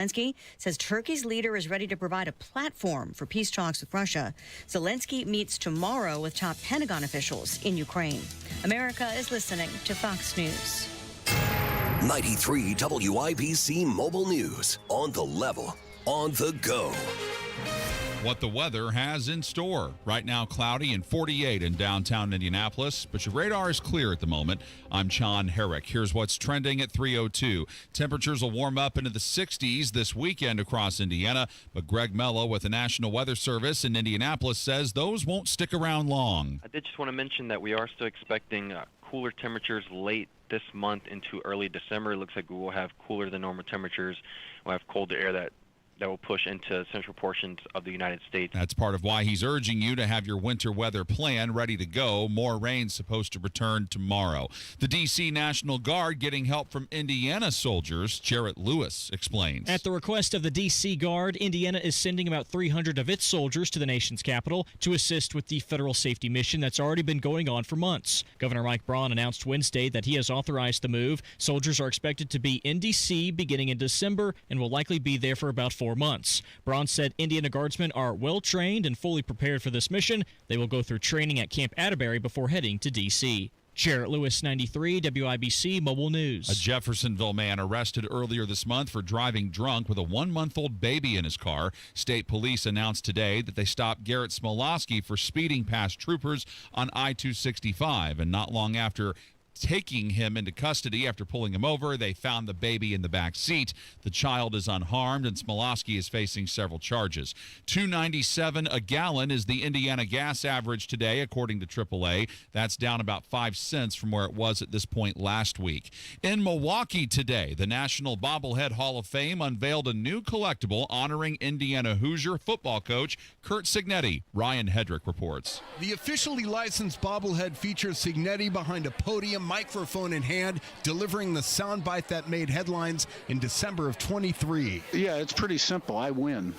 Zelensky says Turkey's leader is ready to provide a platform for peace talks with Russia. Zelensky meets tomorrow with top Pentagon officials in Ukraine. America is listening to Fox News. 93 WIBC Mobile News. On the level, on the go. What the weather has in store. Right now, cloudy and 48 in downtown Indianapolis, but your radar is clear at the moment. I'm John Herrick. Here's what's trending at 3:02. Temperatures will warm up into the 60s this weekend across Indiana, but Greg Mello with the National Weather Service in Indianapolis says those won't stick around long. I did just want to mention that we are still expecting cooler temperatures late this month into early December. It looks like we will have cooler than normal temperatures. We'll have colder air that will push into central portions of the United States. That's part of why he's urging you to have your winter weather plan ready to go. More rain's supposed to return tomorrow. The D.C. National Guard getting help from Indiana soldiers. Jarrett Lewis explains. At the request of the D.C. Guard, Indiana is sending about 300 of its soldiers to the nation's capital to assist with the federal safety mission that's already been going on for months. Governor Mike Braun announced Wednesday that he has authorized the move. Soldiers are expected to be in D.C. beginning in December and will likely be there for about 4 months. Braun said Indiana Guardsmen are well trained and fully prepared for this mission. They will go through training at Camp Atterbury before heading to D.C. Jarrett Lewis, 93 WIBC Mobile News. A Jeffersonville man arrested earlier this month for driving drunk with a 1-month-old baby in his car. State police announced today that they stopped Garrett Smolosky for speeding past troopers on I-265, and not long after taking him into custody after pulling him over, they found the baby in the back seat. The child is unharmed, and Smolosky is facing several charges. $2.97 a gallon is the Indiana gas average today, according to AAA. That's down about 5 cents from where it was at this point last week. In Milwaukee today, the National Bobblehead Hall of Fame unveiled a new collectible honoring Indiana Hoosier football coach Curt Cignetti. Ryan Hedrick reports. The officially licensed bobblehead features Cignetti behind a podium, microphone in hand, delivering the soundbite that made headlines in December of 23. Yeah, it's pretty simple. I win.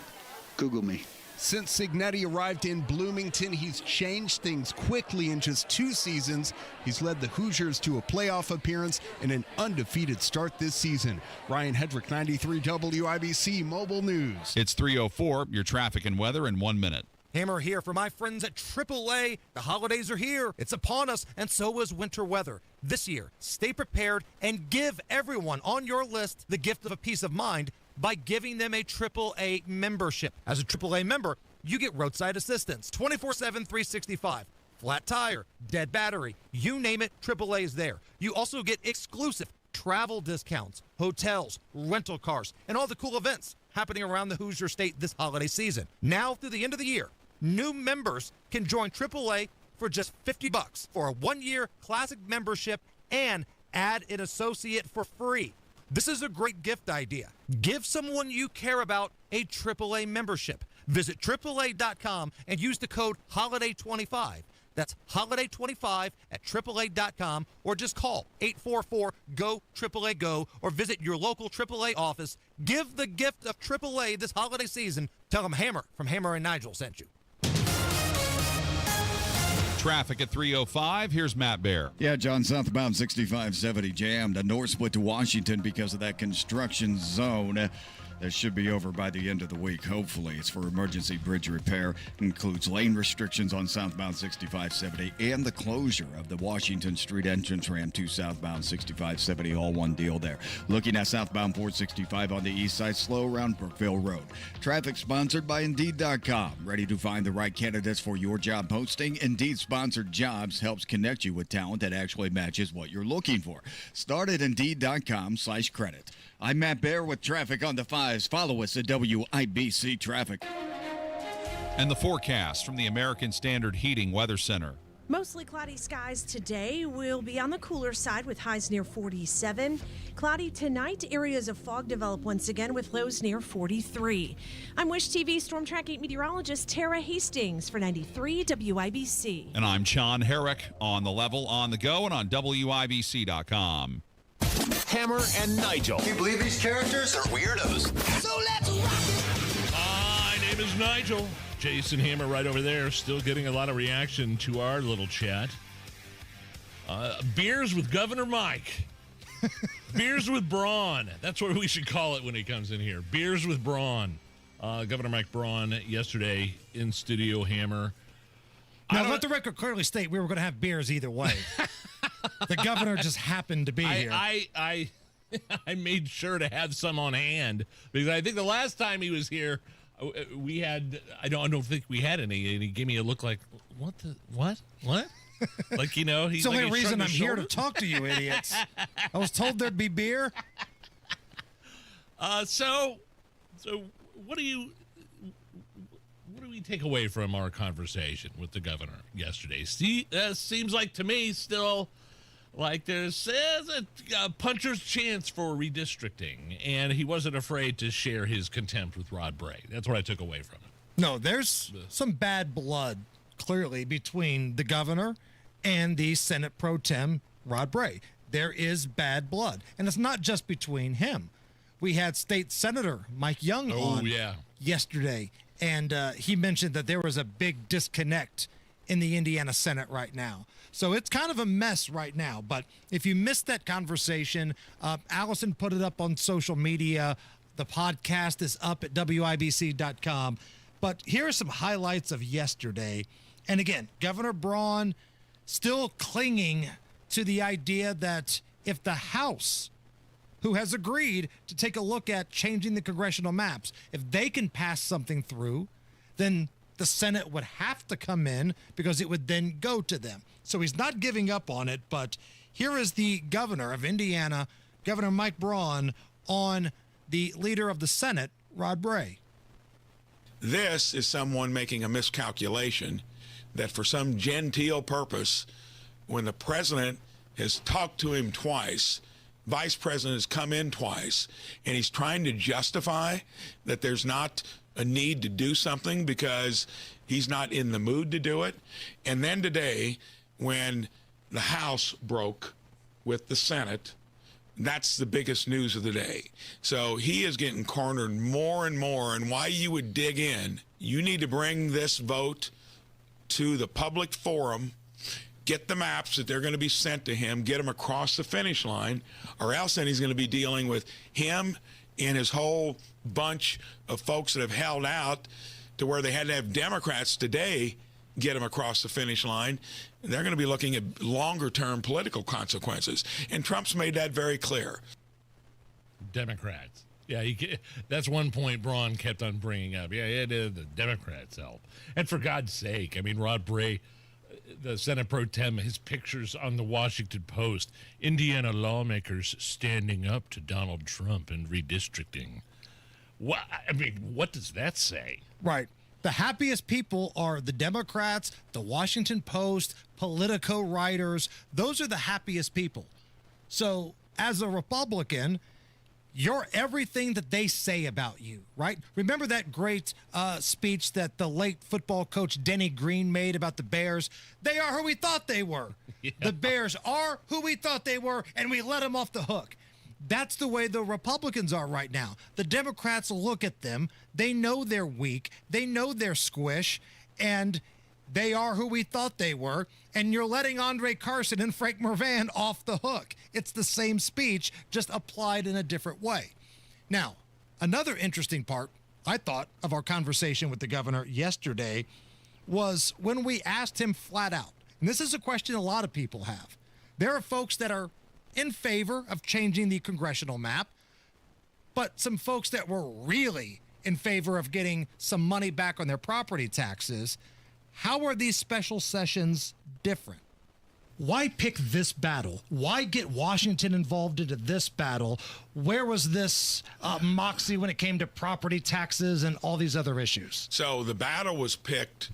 Google me. Since Cignetti arrived in Bloomington, he's changed things quickly in just 2 seasons. He's led the Hoosiers to a playoff appearance and an undefeated start this season. Ryan Hedrick, 93 WIBC Mobile News. It's 3:04. Your traffic and weather in 1 minute. Hammer here for my friends at AAA. The holidays are here. It's upon us, and so is winter weather. This year, stay prepared and give everyone on your list the gift of a peace of mind by giving them a AAA membership. As a AAA member, you get roadside assistance 24/7, 365. Flat tire, dead battery, you name it, AAA is there. You also get exclusive travel discounts, hotels, rental cars, and all the cool events happening around the Hoosier State this holiday season. Now through the end of the year, new members can join AAA for just $50 for a 1-year classic membership and add an associate for free. This is a great gift idea. Give someone you care about a AAA membership. Visit AAA.com and use the code HOLIDAY25. That's HOLIDAY25 at AAA.com, or just call 844-GO-AAA-GO or visit your local AAA office. Give the gift of AAA this holiday season. Tell them Hammer from Hammer and Nigel sent you. Traffic at 3:05. Here's Matt Bear. Yeah, John, southbound 6570 jammed. A north split to Washington because of that construction zone. That should be over by the end of the week, hopefully. It's for emergency bridge repair. Includes lane restrictions on southbound 6570 and the closure of the Washington Street entrance ramp to southbound 6570, all one deal there. Looking at southbound 465 on the east side, slow around Brookville Road. Traffic sponsored by Indeed.com. Ready to find the right candidates for your job posting? Indeed-sponsored jobs helps connect you with talent that actually matches what you're looking for. Start at Indeed.com/credit. I'm Matt Bear with traffic on the 5s. Follow us at WIBC Traffic. And the forecast from the American Standard Heating Weather Center. Mostly cloudy skies today. Will be on the cooler side with highs near 47. Cloudy tonight. Areas of fog develop once again with lows near 43. I'm Wish TV Storm Track 8 meteorologist Tara Hastings for 93 WIBC. And I'm John Herrick on the level, on the go, and on WIBC.com. Hammer and Nigel. Can you believe these characters are weirdos? So let's rock it! My name is Nigel. Jason Hammer right over there, still getting a lot of reaction to our little chat. Beers with Governor Mike. Beers with Braun. That's what we should call it when he comes in here. Beers with Braun. Governor Mike Braun yesterday in Studio Hammer. Now, let the record clearly state we were going to have beers either way. The governor just happened to be here. I made sure to have some on hand because I think the last time he was here, we had. I don't think we had any, and he gave me a look like, what? Like, you know, he's the only like reason I'm here to talk to you, idiots. I was told there'd be beer. So what do we take away from our conversation with the governor yesterday? Seems like to me still like there's a puncher's chance for redistricting, and he wasn't afraid to share his contempt with Rod Bray. That's what I took away from it. No, there's some bad blood clearly between the governor and the Senate Pro Tem Rod Bray. There is bad blood, and it's not just between him. We had State Senator Mike Young on yesterday, and he mentioned that there was a big disconnect in the Indiana Senate right now. So it's kind of a mess right now. But if you missed that conversation, Allison put it up on social media. The podcast is up at WIBC.com. But here are some highlights of yesterday. And again, Governor Braun still clinging to the idea that if the House, who has agreed to take a look at changing the congressional maps, if they can pass something through, then the Senate would have to come in because it would then go to them. So he's not giving up on it, but here is the governor of Indiana, Governor Mike Braun, on the leader of the Senate, Rod Bray. This is someone making a miscalculation that for some genteel purpose, when the president has talked to him twice, vice president has come in twice, and he's trying to justify that there's not a need to do something because he's not in the mood to do it. And then today, when the House broke with the Senate, that's the biggest news of the day. So he is getting cornered more and more. And why you would dig in, you need to bring this vote to the public forum, get the maps that they're going to be sent to him, get them across the finish line, or else then he's going to be dealing with him and his whole bunch of folks that have held out to where they had to have Democrats today get them across the finish line. They're going to be looking at longer-term political consequences. And Trump's made that very clear. Democrats. Yeah, that's one point Braun kept on bringing up. Yeah, the Democrats help. And for God's sake, I mean, Rod Bray, the Senate Pro Tem, his pictures on the Washington Post, Indiana lawmakers standing up to Donald Trump and redistricting. What does that say? Right. The happiest people are the Democrats, the Washington Post, Politico writers. Those are the happiest people. So as a Republican, you're everything that they say about you, right? Remember that great speech that the late football coach Denny Green made about the Bears? They are who we thought they were. Yeah. The Bears are who we thought they were, and we let them off the hook. That's the way the Republicans are right now. The Democrats look at them. They know they're weak. They know they're squish, and they are who we thought they were. And you're letting Andre Carson and Frank Mervan off the hook. It's the same speech, just applied in a different way. Now, another interesting part, I thought, of our conversation with the governor yesterday was when we asked him flat out, and this is a question a lot of people have. There are folks that are in favor of changing the congressional map, but some folks that were really in favor of getting some money back on their property taxes. How are these special sessions different? Why pick this battle? Why get Washington involved into this battle? Where was this moxie when it came to property taxes and all these other issues? So the battle was picked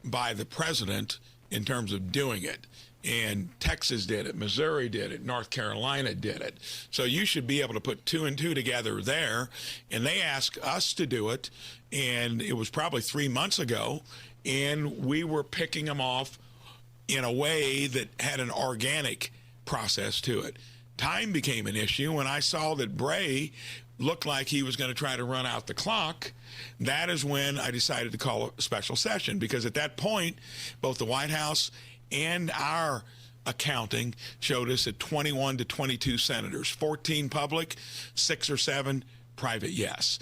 by the president in terms of doing it. And Texas did it, Missouri did it, North Carolina did it. So you should be able to put two and two together there. And they asked us to do it, and it was probably 3 months ago, and we were picking them off in a way that had an organic process to it. Time became an issue when I saw that Bray looked like he was going to try to run out the clock. That is when I decided to call a special session, because at that point, both the White House and our accounting showed us that 21 to 22 senators, 14 public, 6 or 7 private, yes.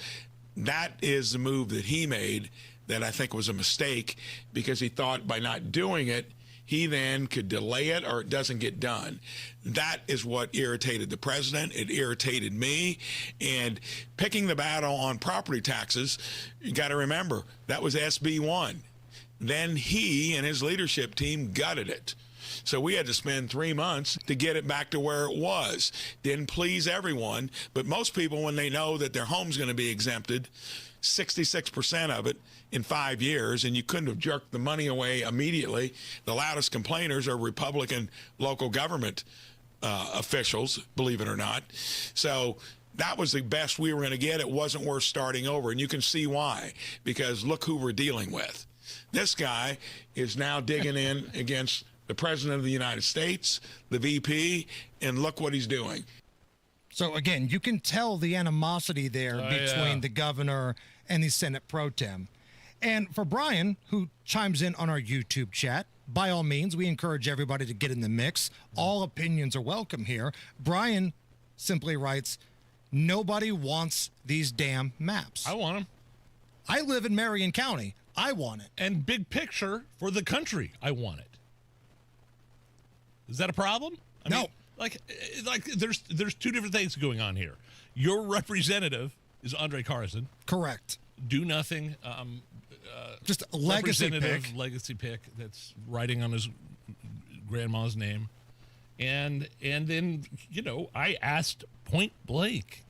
That is the move that he made that I think was a mistake, because he thought by not doing it, he then could delay it or it doesn't get done. That is what irritated the president. It irritated me. And picking the battle on property taxes, you got to remember, that was SB 1. Then he and his leadership team gutted it. So we had to spend 3 months to get it back to where it was. Didn't please everyone, but most people, when they know that their home's going to be exempted, 66% of it in 5 years, and you couldn't have jerked the money away immediately. The loudest complainers are Republican local government officials, believe it or not. So that was the best we were going to get. It wasn't worth starting over, and you can see why, because look who we're dealing with. This guy is now digging in against the President of the United States, the VP, and look what he's doing. So, again, you can tell the animosity there between the governor and the Senate pro tem. And for Brian, who chimes in on our YouTube chat, by all means, we encourage everybody to get in the mix. All opinions are welcome here. Brian simply writes, nobody wants these damn maps. I want them. I live in Marion County. I want it. And big picture for the country, I want it. Is that a problem? I mean, like there's two different things going on here. Your representative is Andre Carson. Correct. Do nothing. Just a legacy pick that's writing on his grandma's name. And then, I asked point blank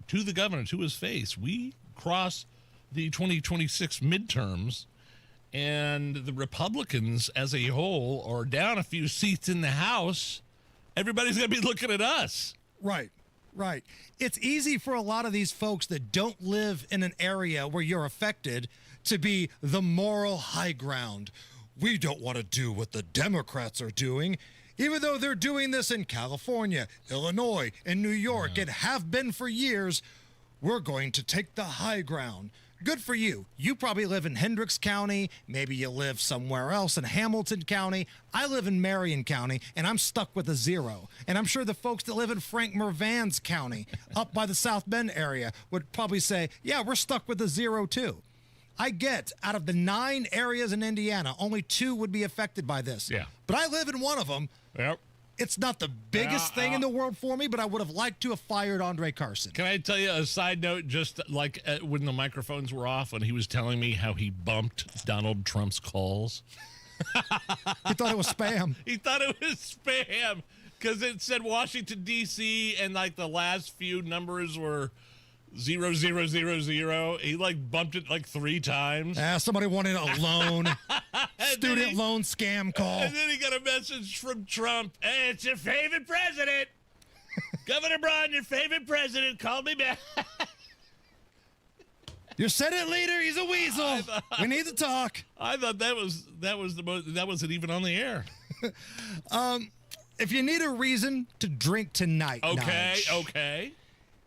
to the governor, to his face, we cross the 2026 midterms, and the Republicans as a whole are down a few seats in the House. Everybody's going to be looking at us. Right. It's easy for a lot of these folks that don't live in an area where you're affected to be the moral high ground. We don't want to do what the Democrats are doing, even though they're doing this in California, Illinois, and New York, and have been for years. We're going to take the high ground. Good for you. You probably live in Hendricks County. Maybe you live somewhere else in Hamilton County. I live in Marion County, and I'm stuck with a 0. And I'm sure the folks that live in Frank Mervans County, up by the South Bend area, would probably say, yeah, we're stuck with a 0 too. I get out of the 9 areas in Indiana, only 2 would be affected by this. Yeah. But I live in one of them. Yep. It's not the biggest thing in the world for me, but I would have liked to have fired Andre Carson. Can I tell you a side note, just like when the microphones were off and he was telling me how he bumped Donald Trump's calls? He thought it was spam. He thought it was spam because it said Washington, D.C., and like the last few numbers were 0000. He like bumped it like 3 times. Somebody wanted a loan. Student loan scam call. And then he got a message from Trump. Hey, it's your favorite president. Governor Braun, your favorite president, called me back. Your Senate leader, he's a weasel. We need to talk. I thought that wasn't even on the air. If you need a reason to drink tonight, Okay.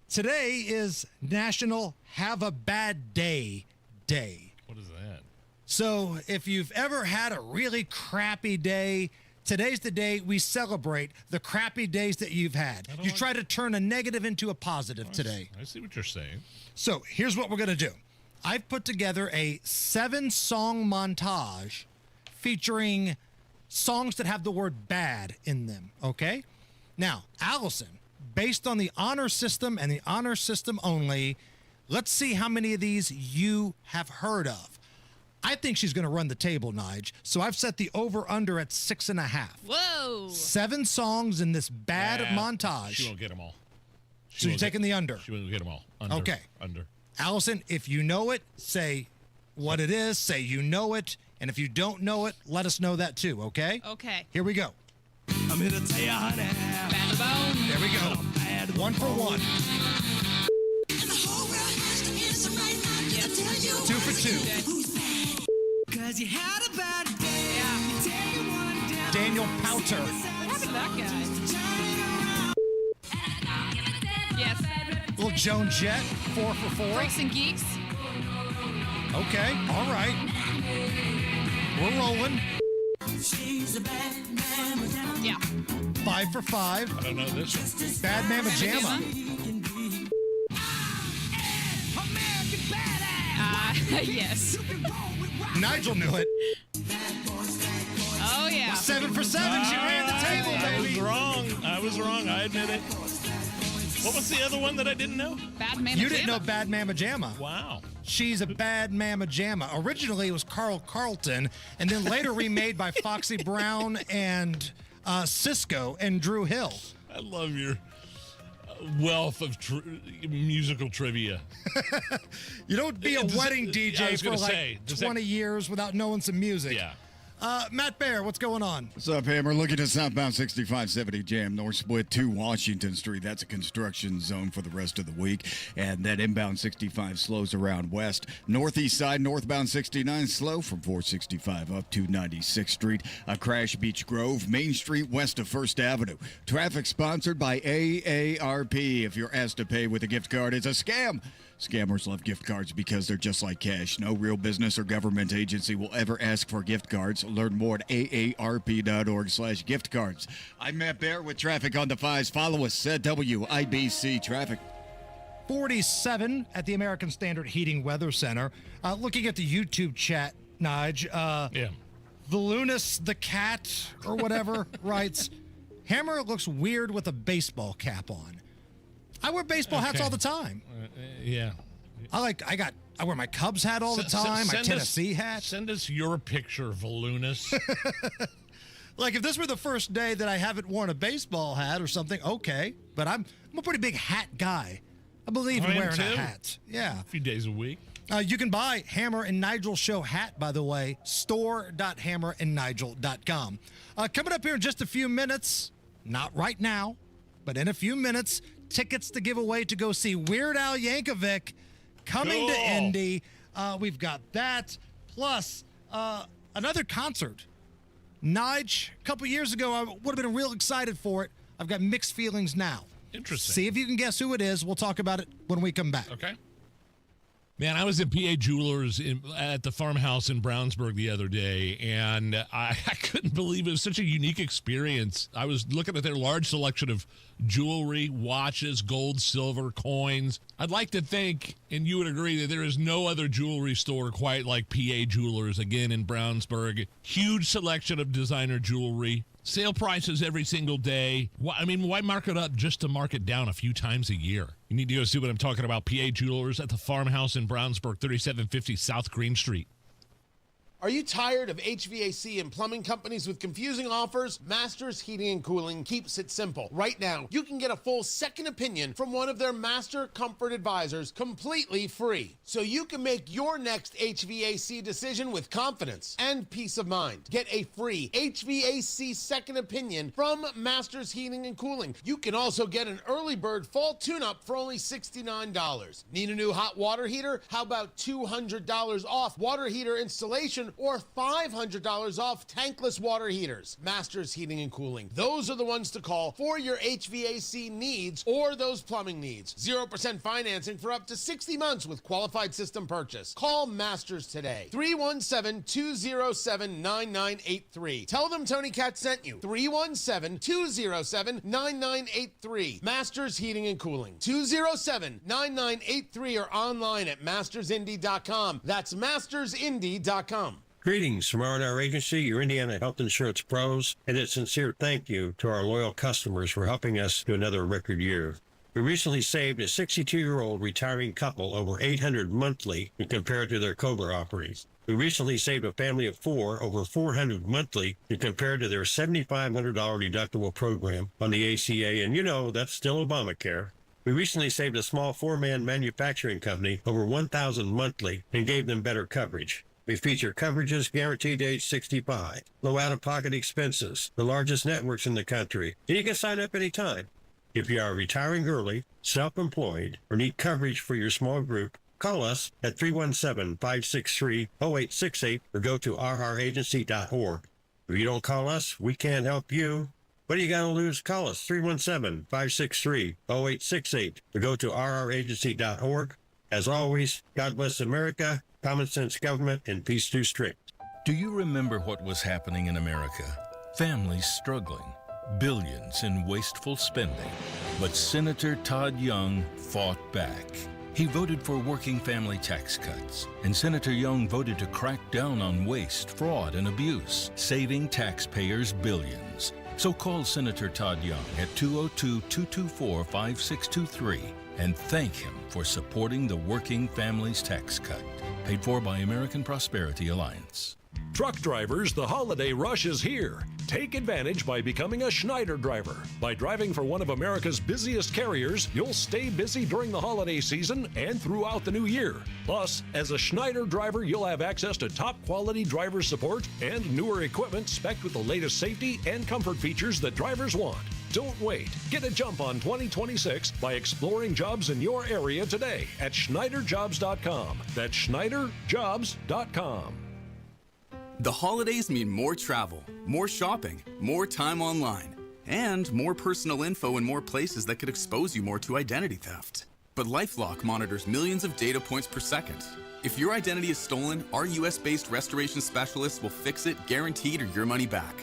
Today is National Have a Bad Day Day. What is that? So if you've ever had a really crappy day, today's the day we celebrate the crappy days that you've had. You try to turn a negative into a positive today. I see what you're saying. So here's what we're going to do. I've put together a 7-song montage featuring songs that have the word bad in them, okay? Now, Allison, based on the honor system and the honor system only, let's see how many of these you have heard of. I think she's going to run the table, Nige. So I've set the over-under at 6.5. Whoa. 7 songs in this bad montage. She won't get them all. So you're taking the under. She won't get them all. Under. Okay. Under. Allison, if you know it, say what it is. Say you know it. And if you don't know it, let us know that too, okay? Okay. Here we go. I'm here to tell you, honey. Bad the bone. There we go. 1 for 1. 2 for 2. Cause you had a bad day. Yeah. Daniel Powter. What happened to that guy? Yes. Little Joan Jett, 4 for 4. Freaks and Geeks. Okay, all right. We're rolling. Yeah. 5 for 5. I don't know this one. Bad Mama Jamma. Yes. Nigel knew it. Oh, yeah. 7 for 7. She ran the table, baby. I was wrong. I admit it. What was the other one that I didn't know? Bad Mama You didn't know Bad Mama Jamma. Wow. She's a Bad Mama Jamma. Originally, it was Carl Carlton, and then later remade by Foxy Brown and Cisco and Drew Hill. I love your wealth of musical trivia. You don't be a wedding DJ for like 20 years without knowing some music. Yeah. Matt Bear, what's going on? What's up, Hammer? Looking at southbound 6570 Jam, North Split to Washington Street. That's a construction zone for the rest of the week. And that inbound 65 slows around west. Northeast side, northbound 69 slow from 465 up to 96th Street. A crash, Beach Grove, Main Street west of 1st Avenue. Traffic sponsored by AARP. If you're asked to pay with a gift card, it's a scam. Scammers love gift cards because they're just like cash. No real business or government agency will ever ask for gift cards. Learn more at aarp.org/gift cards. I'm Matt Bear with traffic on the 5s. Follow us at WIBC Traffic. 47 at the American Standard Heating Weather Center. Looking at the YouTube chat, Nige, yeah. Volunas the cat or whatever writes, Hammer looks weird with a baseball cap on. I wear baseball hats all the time. Yeah. I wear my Cubs hat all the time, my Tennessee hat. Send us your picture, Volunas. Like, if this were the first day that I haven't worn a baseball hat or something, okay. But I'm a pretty big hat guy. I believe in wearing a hat. Yeah. A few days a week. You can buy Hammer and Nigel Show hat, by the way, store.hammerandnigel.com. Coming up here in just a few minutes, not right now, but in a few minutes, tickets to give away to go see Weird Al Yankovic coming to Indy. We've got that, plus another concert. Nige, a couple years ago, I would have been real excited for it. I've got mixed feelings now. Interesting. See if you can guess who it is. We'll talk about it when we come back. Okay. Man, I was at PA Jewelers at the farmhouse in Brownsburg the other day, and I couldn't believe it was such a unique experience. I was looking at their large selection of jewelry, watches, gold, silver, coins. I'd like to think, and you would agree, that there is no other jewelry store quite like PA Jewelers, again in Brownsburg. Huge selection of designer jewelry. Sale prices every single day. I mean, why mark it up just to mark it down a few times a year? You need to go see what I'm talking about. PA Jewelers at the farmhouse in Brownsburg, 3750 South Green Street. Are you tired of HVAC and plumbing companies with confusing offers? Masters Heating and Cooling keeps it simple. Right now, you can get a full second opinion from one of their Master Comfort Advisors completely free. So you can make your next HVAC decision with confidence and peace of mind. Get a free HVAC second opinion from Masters Heating and Cooling. You can also get an early bird fall tune-up for only $69. Need a new hot water heater? How about $200 off water heater installation or $500 off tankless water heaters? Masters Heating and Cooling. Those are the ones to call for your HVAC needs or those plumbing needs. 0% financing for up to 60 months with qualified system purchase. Call Masters today. 317-207-9983. Tell them Tony Cat sent you. 317-207-9983. Masters Heating and Cooling. 207-9983 or online at mastersindy.com. That's mastersindy.com. Greetings from R&R Agency, your Indiana health insurance pros, and a sincere thank you to our loyal customers for helping us to another record year. We recently saved a 62-year-old retiring couple over $800 monthly when compared to their COBRA offerings. We recently saved a family of 4 over $400 monthly when compared to their $7,500 deductible program on the ACA, and you know that's still Obamacare. We recently saved a small 4-man manufacturing company over $1,000 monthly and gave them better coverage. We feature coverages guaranteed to age 65, low out-of-pocket expenses, the largest networks in the country, and you can sign up anytime. If you are retiring early, self-employed, or need coverage for your small group, call us at 317-563-0868 or go to rragency.org. If you don't call us, we can't help you. What do you got to lose? Call us 317-563-0868 or go to rragency.org. As always, God bless America, common sense government, and peace too strict. Do you remember what was happening in America? Families struggling, billions in wasteful spending. But Senator Todd Young fought back. He voted for working family tax cuts, and Senator Young voted to crack down on waste, fraud, and abuse, saving taxpayers billions. So call Senator Todd Young at 202-224-5623 and thank him for supporting the Working Families Tax Cut. Paid for by American Prosperity Alliance. Truck drivers, the holiday rush is here. Take advantage by becoming a Schneider driver. By driving for one of America's busiest carriers, you'll stay busy during the holiday season and throughout the new year. Plus, as a Schneider driver, you'll have access to top quality driver support and newer equipment spec'd with the latest safety and comfort features that drivers want. Don't wait. Get a jump on 2026 by exploring jobs in your area today at SchneiderJobs.com. That's SchneiderJobs.com. The holidays mean more travel, more shopping, more time online, and more personal info in more places that could expose you more to identity theft. But LifeLock monitors millions of data points per second. If your identity is stolen, our US-based restoration specialists will fix it, guaranteed, or your money back.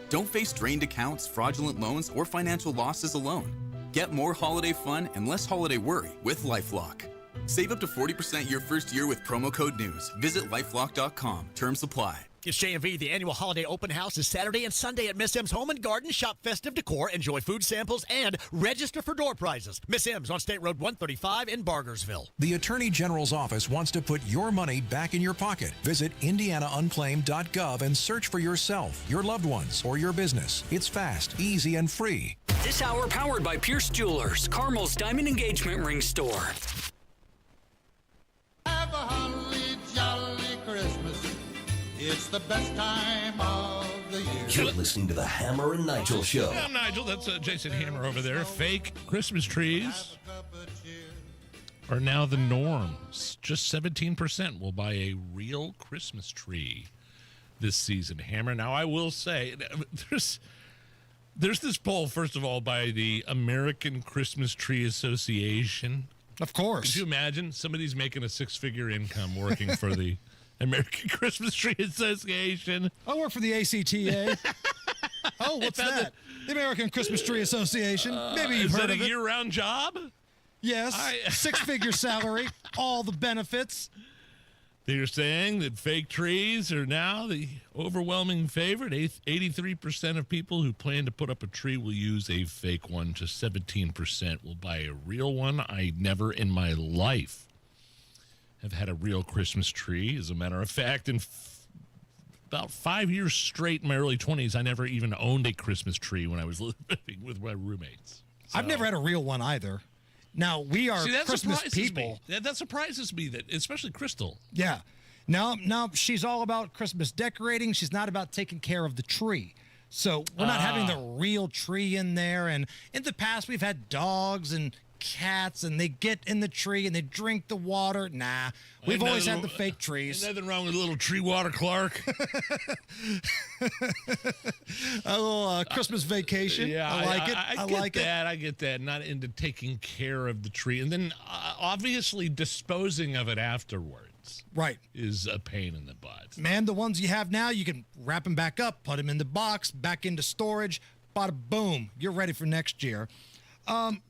Don't face drained accounts, fraudulent loans, or financial losses alone. Get more holiday fun and less holiday worry with LifeLock. Save up to 40% your first year with promo code NEWS. Visit LifeLock.com. Terms apply. It's JMV. The annual holiday open house is Saturday and Sunday at Miss M's Home and Garden. Shop festive decor, enjoy food samples, and register for door prizes. Miss M's on State Road 135 in Bargersville. The Attorney General's office wants to put your money back in your pocket. Visit indianaunclaimed.gov and search for yourself, your loved ones, or your business. It's fast, easy, and free. This hour powered by Pierce Jewelers, Carmel's Diamond Engagement Ring Store. Have a holly jolly Christmas. It's the best time of the year. You're listening to the Hammer and Nigel Show. I'm Nigel. That's Jason Hammer over there. Fake Christmas trees are now the norm. Just 17% will buy a real Christmas tree this season. Hammer. Now, I will say, there's this poll, first of all, by the American Christmas Tree Association. Of course. Could you imagine somebody's making a six-figure income working for the American Christmas Tree Association? I work for the ACTA. Oh, what's that? The American Christmas Tree Association. Maybe you've heard of it. Is that a year-round job? Yes. Six-figure salary, all the benefits. They're saying that fake trees are now the overwhelming favorite. 83% of people who plan to put up a tree will use a fake one. Just 17% will buy a real one. I never in my life have had a real Christmas tree. As a matter of fact, in about 5 years straight in my early 20s, I never even owned a Christmas tree when I was living with my roommates. So. I've never had a real one either. Now, we are Christmas people. That surprises me, that especially Crystal. Yeah. Now, she's all about Christmas decorating. She's not about taking care of the tree. So we're not having the real tree in there. And in the past, we've had dogs and cats, and they get in the tree and they drink the water. Nah, we've always had the fake trees. Nothing wrong with a little tree water, Clark. A little Christmas vacation. Yeah, I like it. I like that. it. I get that. Not into taking care of the tree, and then obviously disposing of it afterwards. Right. Is a pain in the butt. Man, the ones you have now, you can wrap them back up, put them in the box, back into storage. Bada boom, you're ready for next year.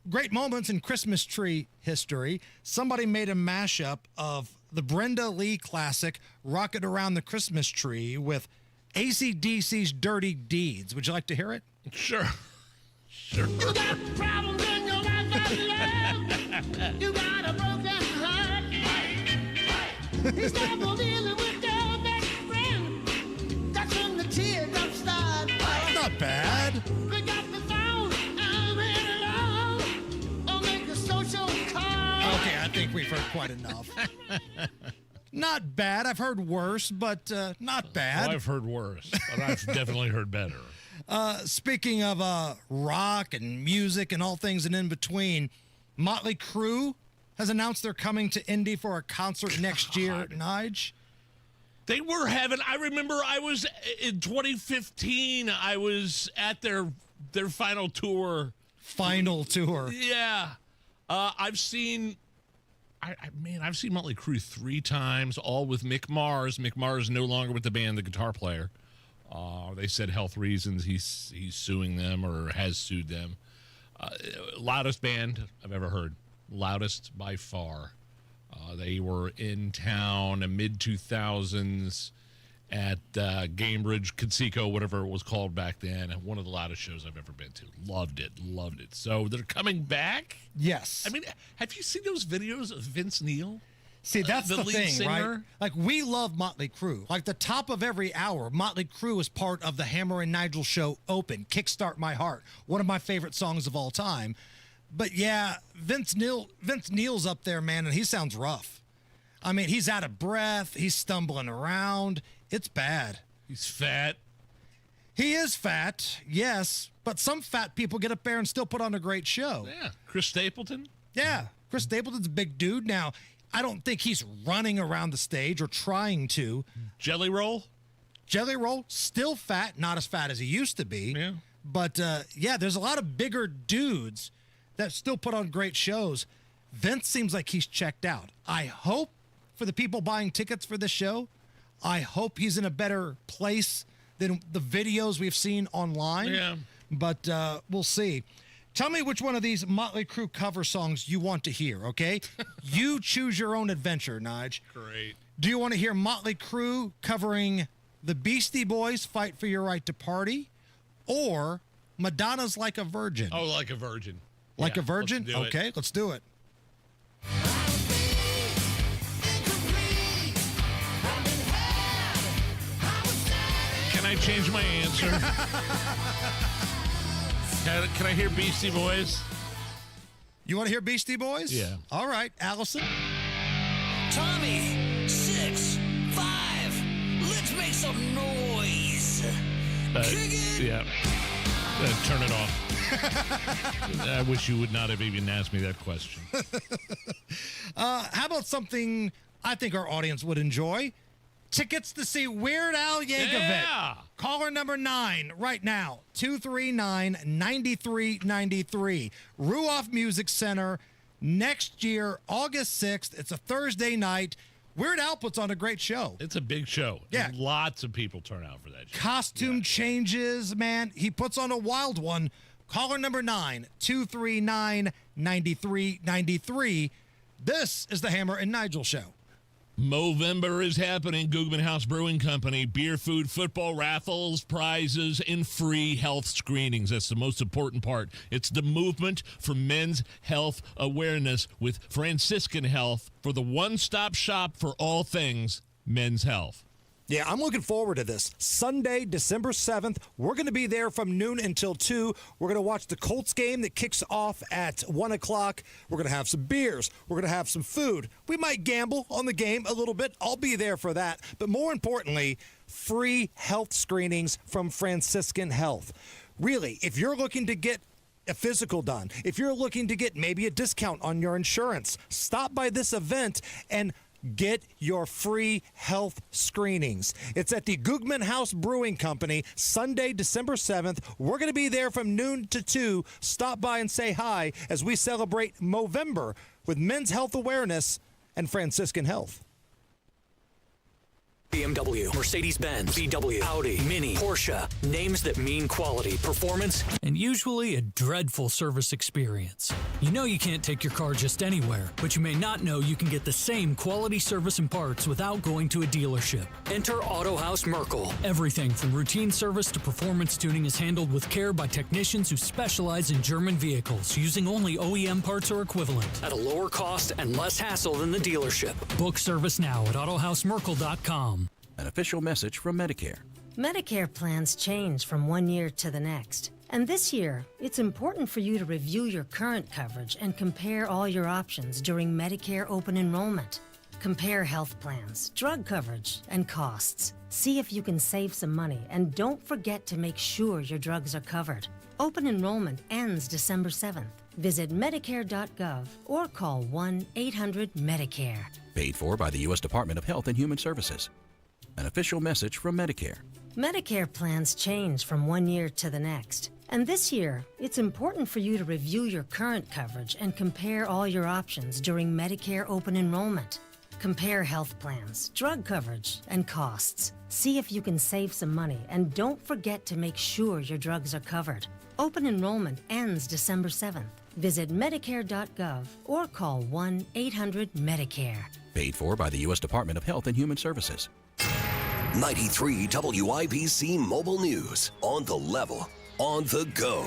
Great moments in Christmas tree history. Somebody made a mashup of the Brenda Lee classic Rocket Around the Christmas Tree with AC/DC's Dirty Deeds. Would you like to hear it? Sure. Sure. You got problems in your life of love. You got a broken heart. He's never dealing with your best friend. That's when the teardrops start. Not bad. Pick up the phone. I'm in love. Or make a social call. Okay, I think we've heard quite enough. Not bad. I've heard worse, but not bad. Well, I've heard worse, but I've definitely heard better. Speaking of rock and music and all things and in between, Motley Crue has announced they're coming to Indy for a concert next year. Nige? They were having, I remember I was in 2015, I was at their final tour. Final tour. Yeah. I've seen Motley Crue 3 times, all with Mick Mars. Mick Mars no longer with the band, the guitar player. They said health reasons. He's suing them or has sued them. Loudest band I've ever heard. Loudest by far. They were in town in mid-2000s at Gamebridge, Conseco, whatever it was called back then. One of the loudest shows I've ever been to. Loved it. So they're coming back? Yes. I mean, have you seen those videos of Vince Neil? See, that's the lead thing, singer? right? Like, we love Motley Crue. Like, the top of every hour, Motley Crue is part of the Hammer and Nigel show Open, Kickstart My Heart, one of my favorite songs of all time. But, yeah, Vince Neil's up there, man, and he sounds rough. I mean, he's out of breath. He's stumbling around. It's bad. He's fat. He is fat, yes, but some fat people get up there and still put on a great show. Yeah. Chris Stapleton? Yeah, Chris Stapleton's a big dude. Now, I don't think he's running around the stage or trying to. Jelly Roll? Jelly Roll, still fat, not as fat as he used to be. Yeah. But, yeah, there's a lot of bigger dudes that still put on great shows. Vince seems like he's checked out. I hope for the people buying tickets for this show, I hope he's in a better place than the videos we've seen online. Yeah. But we'll see. Tell me which one of these Motley Crue cover songs you want to hear, okay? You choose your own adventure, Nige. Great. Do you want to hear Motley Crue covering the Beastie Boys' Fight for Your Right to Party or Madonna's Like a Virgin? Oh, Like a Virgin. Like Yeah, a Virgin? let's do it. Okay, let's do it. Can I change my answer? Can I hear Beastie Boys? You want to hear Beastie Boys? Yeah. All right, Allison. Tommy, 6, 5. Let's make some noise. Kick it. Yeah. Turn it off. I wish you would not have even asked me that question. How about something I think our audience would enjoy? Tickets to see Weird Al Yankovic. Yeah. Caller number 9 right now, 239-9393. Ruoff Music Center next year, August 6th. It's a Thursday night. Weird Al puts on a great show. It's a big show. Yeah. And lots of people turn out for that show. Costume changes, man. He puts on a wild one. Caller number 9, 239-9393. This is the Hammer and Nigel Show. Movember is happening. Googman House Brewing Company. Beer, food, football, raffles, prizes, and free health screenings. That's the most important part. It's the movement for men's health awareness with Franciscan Health for the one-stop shop for all things men's health. Yeah, I'm looking forward to this. Sunday, December 7th, we're going to be there from noon until 2. We're going to watch the Colts game that kicks off at 1 o'clock. We're going to have some beers. We're going to have some food. We might gamble on the game a little bit. I'll be there for that. But more importantly, free health screenings from Franciscan Health. Really, if you're looking to get a physical done, if you're looking to get maybe a discount on your insurance, stop by this event and get your free health screenings. It's at the Googman House Brewing Company, Sunday, December 7th. We're going to be there from noon to 2. Stop by and say hi as we celebrate Movember with men's health awareness and Franciscan Health. BMW, Mercedes-Benz, VW, Audi, Mini, Porsche. Names that mean quality, performance, and usually a dreadful service experience. You know you can't take your car just anywhere, but you may not know you can get the same quality service and parts without going to a dealership. Enter Auto House Merkel. Everything from routine service to performance tuning is handled with care by technicians who specialize in German vehicles, using only OEM parts or equivalent at a lower cost and less hassle than the dealership. Book service now at AutohouseMerkel.com. An official message from Medicare. Medicare plans change from one year to the next. And this year, it's important for you to review your current coverage and compare all your options during Medicare open enrollment. Compare health plans, drug coverage, and costs. See if you can save some money, and don't forget to make sure your drugs are covered. Open enrollment ends December 7th. Visit Medicare.gov or call 1-800-MEDICARE. Paid for by the U.S. Department of Health and Human Services. An official message from Medicare. Medicare plans change from one year to the next. And this year, it's important for you to review your current coverage and compare all your options during Medicare open enrollment. Compare health plans, drug coverage, and costs. See if you can save some money, and don't forget to make sure your drugs are covered. Open enrollment ends December 7th. Visit Medicare.gov or call 1-800-MEDICARE. Paid for by the U.S. Department of Health and Human Services. 93 WIBC Mobile News. On the level, on the go.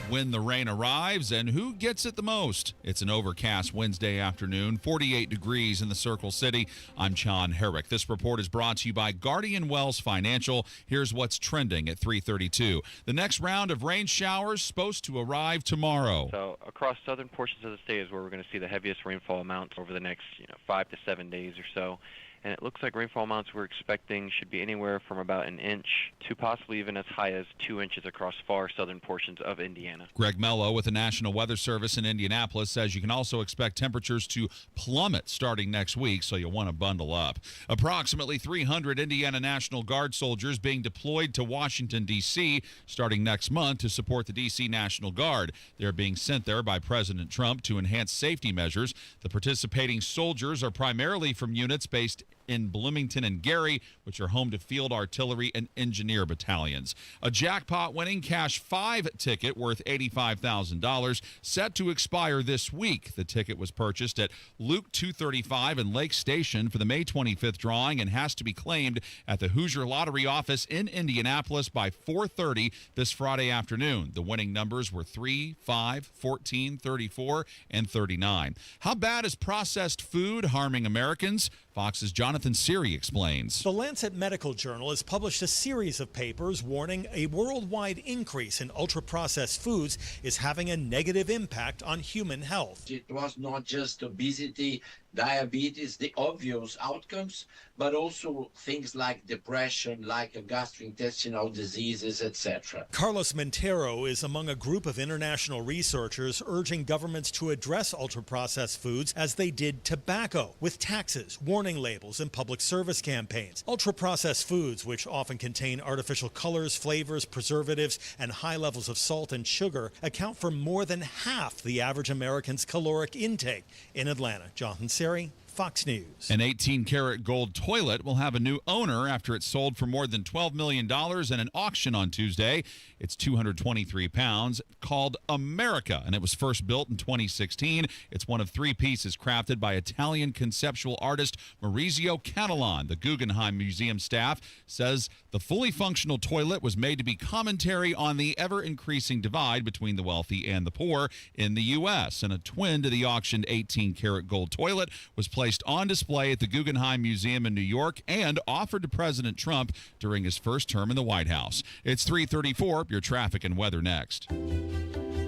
When the rain arrives and who gets it the most. It's an overcast Wednesday afternoon, 48 degrees in the Circle City. I'm John Herrick. This report is brought to you by Guardian Wells Financial. Here's what's trending at 3:32. The next round of rain showers supposed to arrive tomorrow. So across southern portions of the state is where we're going to see the heaviest rainfall amounts over the next 5 to 7 days or so. And it looks like rainfall amounts we're expecting should be anywhere from about an inch to possibly even as high as 2 inches across far southern portions of Indiana. Greg Mello with the National Weather Service in Indianapolis says you can also expect temperatures to plummet starting next week, so you'll want to bundle up. Approximately 300 Indiana National Guard soldiers being deployed to Washington, D.C. starting next month to support the D.C. National Guard. They're being sent there by President Trump to enhance safety measures. The participating soldiers are primarily from units based in Bloomington and Gary, which are home to field artillery and engineer battalions. A jackpot-winning Cash 5 ticket worth $85,000 set to expire this week. The ticket was purchased at Luke 235 and Lake Station for the May 25th drawing and has to be claimed at the Hoosier Lottery office in Indianapolis by 4:30 this Friday afternoon. The winning numbers were 3, 5, 14, 34, and 39. How bad is processed food harming Americans? Fox's Jonathan Seary explains. The Lancet Medical Journal has published a series of papers warning a worldwide increase in ultra-processed foods is having a negative impact on human health. It was not just obesity, diabetes, the obvious outcomes, but also things like depression, like gastrointestinal diseases, etc. Carlos Montero is among a group of international researchers urging governments to address ultra-processed foods as they did tobacco, with taxes, warning labels, and public service campaigns. Ultra-processed foods, which often contain artificial colors, flavors, preservatives, and high levels of salt and sugar, account for more than half the average American's caloric intake. In Atlanta, Jonathan Seary, Fox News. An 18-karat gold toilet will have a new owner after it sold for more than $12 million in an auction on Tuesday. It's 223 pounds, called America, and it was first built in 2016. It's one of 3 pieces crafted by Italian conceptual artist Maurizio Cattelan. The Guggenheim Museum staff says the fully functional toilet was made to be commentary on the ever-increasing divide between the wealthy and the poor in the U.S., and a twin to the auctioned 18-karat gold toilet was placed on display at the Guggenheim Museum in New York and offered to President Trump during his first term in the White House. It's 3:34. Your traffic and weather next.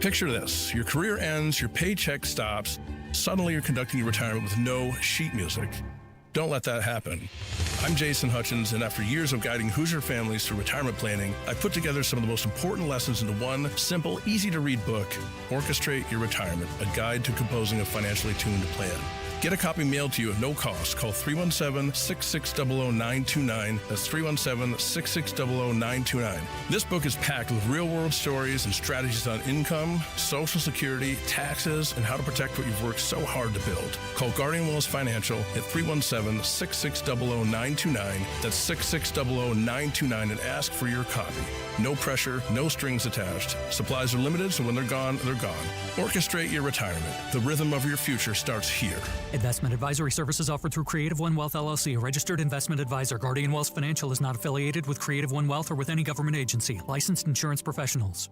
Picture this. Your career ends, your paycheck stops. Suddenly you're conducting your retirement with no sheet music. Don't let that happen. I'm Jason Hutchins, and after years of guiding Hoosier families through retirement planning, I put together some of the most important lessons into one simple, easy-to-read book, Orchestrate Your Retirement, a guide to composing a financially tuned plan. Get a copy mailed to you at no cost. Call 317-660-929. That's 317-660-929. This book is packed with real-world stories and strategies on income, Social Security, taxes, and how to protect what you've worked so hard to build. Call Guardian Wells Financial at 317-660-929. That's 660-929 and ask for your copy. No pressure, no strings attached. Supplies are limited, so when they're gone, they're gone. Orchestrate your retirement. The rhythm of your future starts here. Investment advisory services offered through Creative One Wealth LLC, a registered investment advisor. Guardian Wells Financial is not affiliated with Creative One Wealth or with any government agency. Licensed insurance professionals.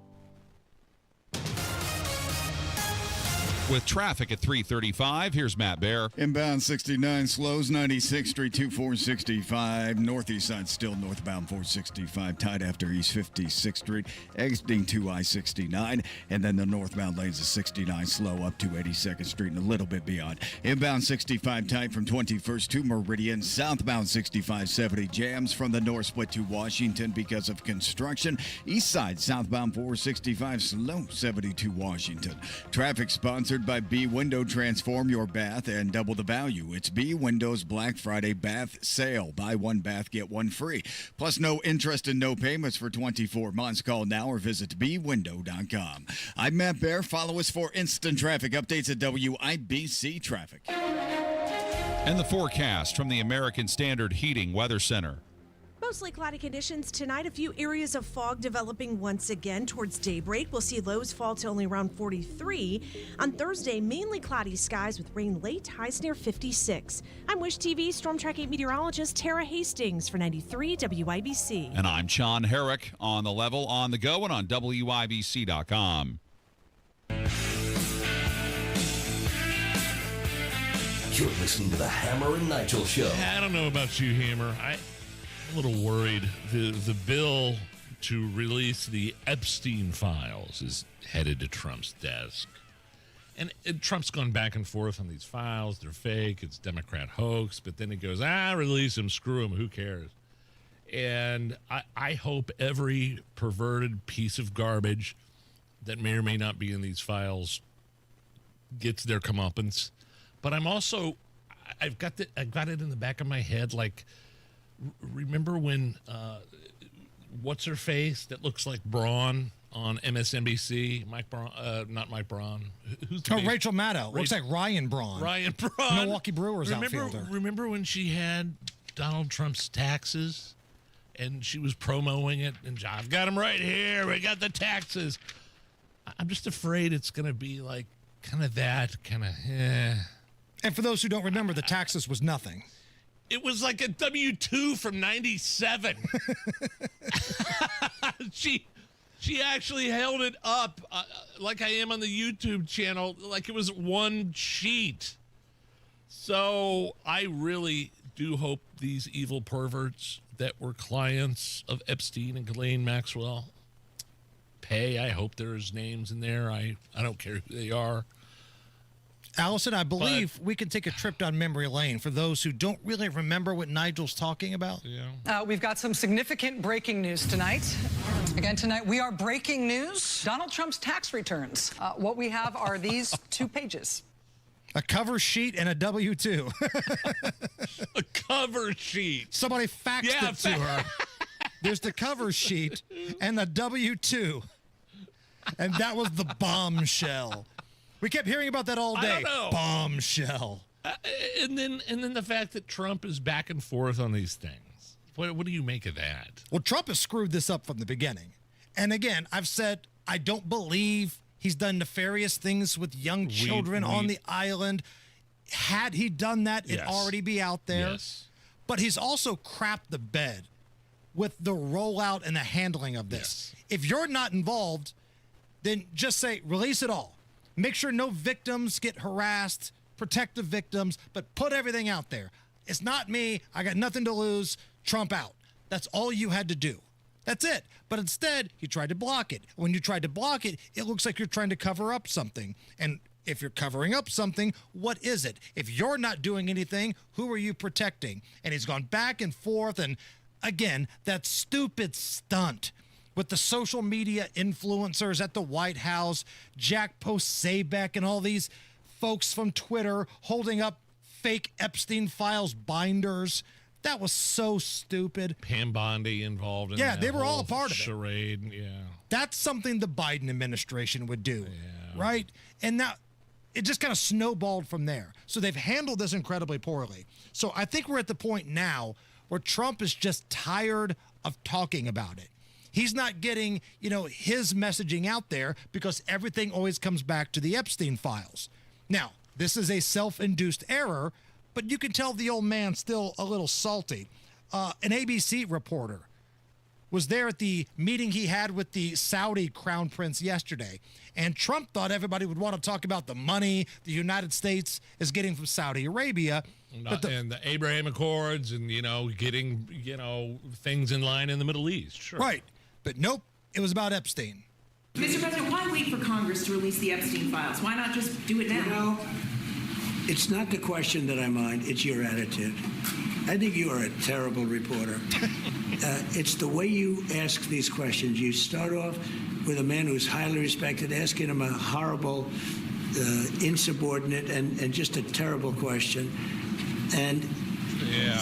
With traffic at 3:35, here's Matt Bear. Inbound 69 slows 96th Street to 465. Northeast side still northbound 465. Tight after East 56th Street. Exiting to I-69. And then the northbound lanes of 69 slow up to 82nd Street and a little bit beyond. Inbound 65 tight from 21st to Meridian. Southbound 6570 jams from the north split to Washington because of construction. East side southbound 465 slow 72 Washington. Traffic sponsored by B Window. Transform your bath and double the value. It's B Window's Black Friday bath sale. Buy one bath, get one free. Plus no interest and no payments for 24 months. Call now or visit bwindow.com. I'm Matt Bear. Follow us for instant traffic updates at WIBC Traffic. And the forecast from the American Standard Heating Weather Center. Mostly cloudy conditions tonight. A few areas of fog developing once again towards daybreak. We'll see lows fall to only around 43. On Thursday, mainly cloudy skies with rain late, highs near 56. I'm Wish TV Storm Track 8 meteorologist Tara Hastings for 93 WIBC. And I'm Sean Herrick on the level, on the go, and on WIBC.com. You're listening to the Hammer and Nigel Show. I don't know about you, Hammer. I'm a little worried. The bill to release the Epstein files is headed to Trump's desk. And Trump's gone back and forth on these files. They're fake. It's Democrat hoax. But then he goes, release them. Screw them. Who cares? And I hope every perverted piece of garbage that may or may not be in these files gets their comeuppance. But I'm also, I've got it in the back of my head, like, remember when, what's her face that looks like Braun on MSNBC? Not Mike Braun. Who's the Rachel Maddow. Looks like Ryan Braun. Milwaukee Brewers outfielder. Remember when she had Donald Trump's taxes and she was promoting it? And I've got them right here. We got the taxes. I'm just afraid it's going to be like kind of that, kind of, And for those who don't remember, the taxes was nothing. It was like a W-2 from 97. She actually held it up like I am on the YouTube channel, like it was one sheet. So I really do hope these evil perverts that were clients of Epstein and Ghislaine Maxwell pay. I hope there's names in there. I don't care who they are. Allison, I believe we can take a trip down memory lane for those who don't really remember what Nigel's talking about. Yeah. We've got some significant breaking news tonight. Again, tonight we are breaking news. Donald Trump's tax returns. What we have are these 2 pages. A cover sheet and a W-2. A cover sheet. Somebody faxed it to her. There's the cover sheet and the W-2. And that was the bombshell. We kept hearing about that all day. I don't know. Bombshell. And then the fact that Trump is back and forth on these things. What do you make of that? Well, Trump has screwed this up from the beginning. And again, I've said I don't believe he's done nefarious things with young children on the island. Had he done that, it'd already be out there. Yes. But he's also crapped the bed with the rollout and the handling of this. Yes. If you're not involved, then just say, release it all. Make sure no victims get harassed, protect the victims, but put everything out there. It's not me. I got nothing to lose. Trump out. That's all you had to do. That's it. But instead, you tried to block it. When you tried to block it, it looks like you're trying to cover up something. And if you're covering up something, what is it? If you're not doing anything, who are you protecting? And he's gone back and forth. And again, that stupid stunt with the social media influencers at the White House, Jack Posobiec and all these folks from Twitter holding up fake Epstein files binders. That was so stupid. Pam Bondi involved in that they were all whole a part of it. charade. Yeah. That's something the Biden administration would do, right? And now it just kind of snowballed from there. So they've handled this incredibly poorly. So I think we're at the point now where Trump is just tired of talking about it. He's not getting, his messaging out there because everything always comes back to the Epstein files. Now, this is a self-induced error, but you can tell the old man's still a little salty. An ABC reporter was there at the meeting he had with the Saudi crown prince yesterday, and Trump thought everybody would want to talk about the money the United States is getting from Saudi Arabia. And the Abraham Accords and, getting, things in line in the Middle East. Sure. Right. But nope, it was about Epstein. Mr. President, why wait for Congress to release the Epstein files? Why not just do it now? It's not the question that I mind, it's your attitude. I think you are a terrible reporter. It's the way you ask these questions. You start off with a man who's highly respected, asking him a horrible, insubordinate, and just a terrible question. And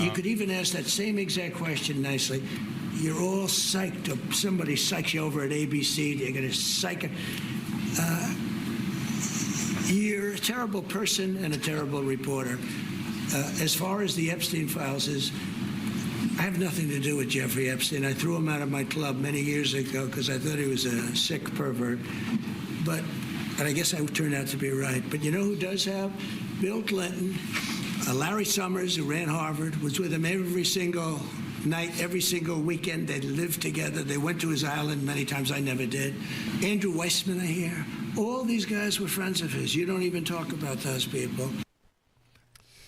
you could even ask that same exact question nicely. You're all psyched up. Somebody psychs you over at ABC. They're going to psych it. You're a terrible person and a terrible reporter. As far as the Epstein files I have nothing to do with Jeffrey Epstein. I threw him out of my club many years ago because I thought he was a sick pervert. And I guess I turned out to be right. But you know who does have? Bill Clinton, Larry Summers, who ran Harvard, was with him every single night, every single weekend. They lived together. They went to his island many times. I never did. Andrew Weissman, I hear. All these guys were friends of his. You don't even talk about those people.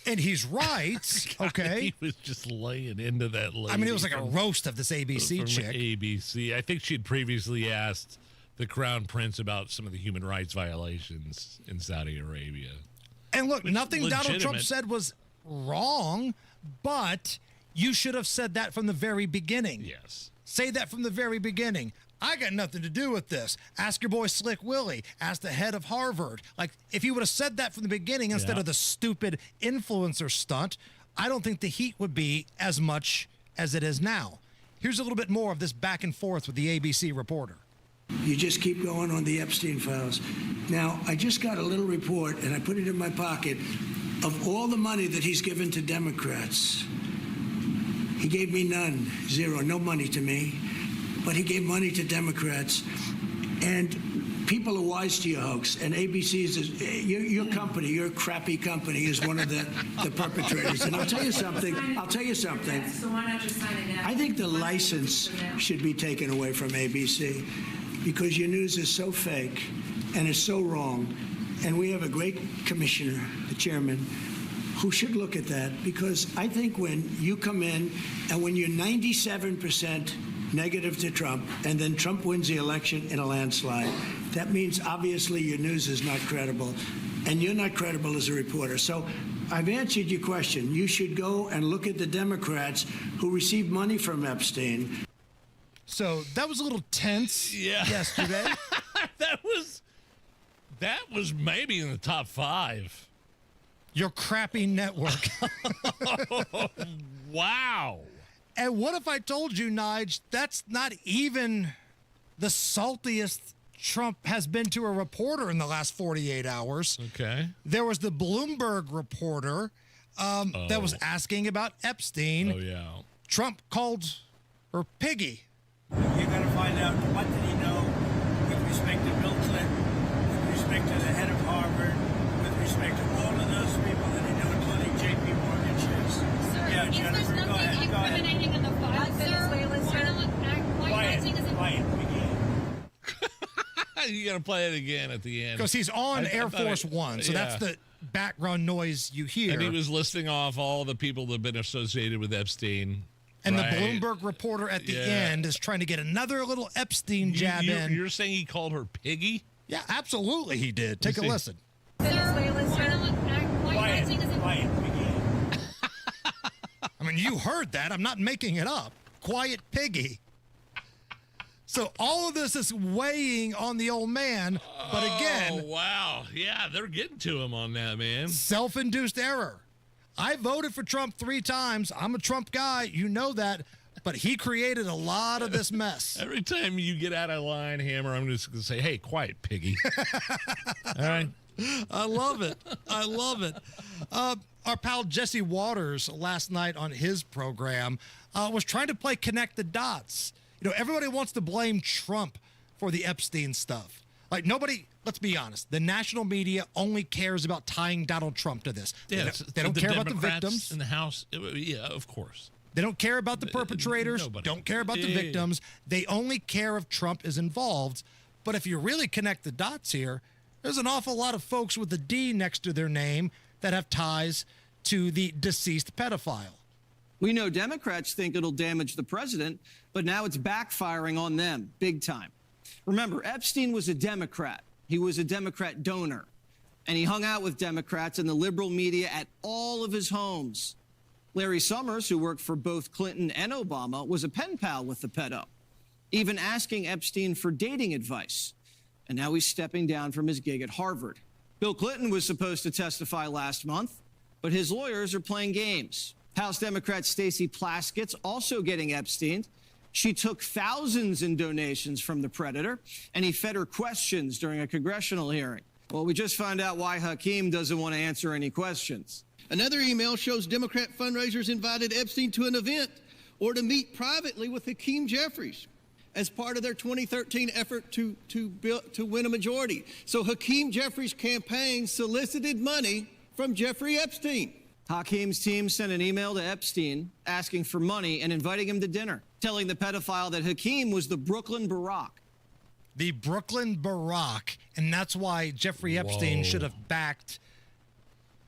And he's right, okay? He was just laying into that lady. I mean, it was like a roast of this ABC chick. ABC. I think she'd previously asked the Crown Prince about some of the human rights violations in Saudi Arabia. And look, nothing Donald Trump said was wrong, but you should have said that from the very beginning. Yes. Say that from the very beginning. I got nothing to do with this. Ask your boy Slick Willie. Ask the head of Harvard. Like, if you would have said that from the beginning instead of the stupid influencer stunt, I don't think the heat would be as much as it is now. Here's a little bit more of this back and forth with the ABC reporter. You just keep going on the Epstein files. Now, I just got a little report, and I put it in my pocket, of all the money that he's given to Democrats. He gave me none, zero, no money to me. But he gave money to Democrats, and people are wise to your hoax. And ABC's your company, your crappy company, is one of the perpetrators. And I'll tell you something. So why not just sign it now? I think the license should be taken away from ABC because your news is so fake and it's so wrong. And we have a great commissioner, the chairman, who should look at that, because I think when you come in and when you're 97% negative to Trump, and then Trump wins the election in a landslide, that means obviously your news is not credible, and you're not credible as a reporter. So I've answered your question. You should go and look at the Democrats who received money from Epstein. So that was a little tense yesterday. That was maybe in the top 5. Your crappy network. Wow. And what if I told you, Nige, that's not even the saltiest Trump has been to a reporter in the last 48 hours. Okay. There was the Bloomberg reporter that was asking about Epstein. Oh, yeah. Trump called her Piggy. You're going to find out what did he know with respect to Bill Clinton, with respect to the head of Harvard, with respect to all of those people that he knew, including J.P. Morgan chairs. Sir, Yeah, if Jennifer, there's go nothing ahead, go ahead. incriminating in the file, sir, why not acting as a... Quiet, You got to play it again at the end. Because he's on Air Force One, so that's the background noise you hear. And he was listing off all the people that have been associated with Epstein. And right? the Bloomberg reporter at the end is trying to get another little Epstein jab in. You're saying he called her Piggy? Yeah, absolutely he did. Take a listen. Quiet. I mean, you heard that. I'm not making it up. Quiet Piggy. So all of this is weighing on the old man. But again. Oh, wow. Yeah, they're getting to him on that, man. Self-induced error. I voted for Trump 3 times. I'm a Trump guy. You know that. But he created a lot of this mess. Every time you get out of line, Hammer, I'm just going to say, hey, quiet, Piggy. All right. I love it. I love it. Our pal Jesse Waters last night on his program was trying to play connect the dots. You know, everybody wants to blame Trump for the Epstein stuff. Like nobody, let's be honest, the national media only cares about tying Donald Trump to this. Yeah, they don't care about the Democrats victims. in the House. Yeah, of course. They don't care about the perpetrators. Nobody. Don't care about the victims. They only care if Trump is involved. But if you really connect the dots here, there's an awful lot of folks with a D next to their name that have ties to the deceased pedophile. We know Democrats think it'll damage the president, but now it's backfiring on them big time. Remember, Epstein was a Democrat. He was a Democrat donor, and he hung out with Democrats and the liberal media at all of his homes. Larry Summers, who worked for both Clinton and Obama, was a pen pal with the pedo, even asking Epstein for dating advice. And now he's stepping down from his gig at Harvard. Bill Clinton was supposed to testify last month, but his lawyers are playing games. House Democrat Stacey Plaskett's also getting Epstein. She took thousands in donations from the predator, and he fed her questions during a congressional hearing. Well, we just found out why Hakeem doesn't want to answer any questions. Another email shows Democrat fundraisers invited Epstein to an event or to meet privately with Hakeem Jeffries as part of their 2013 effort to win a majority. So Hakeem Jeffries' campaign solicited money from Jeffrey Epstein. Hakeem's team sent an email to Epstein asking for money and inviting him to dinner, telling the pedophile that Hakeem was the Brooklyn Barack. The Brooklyn Barack, and that's why Jeffrey Epstein should have backed,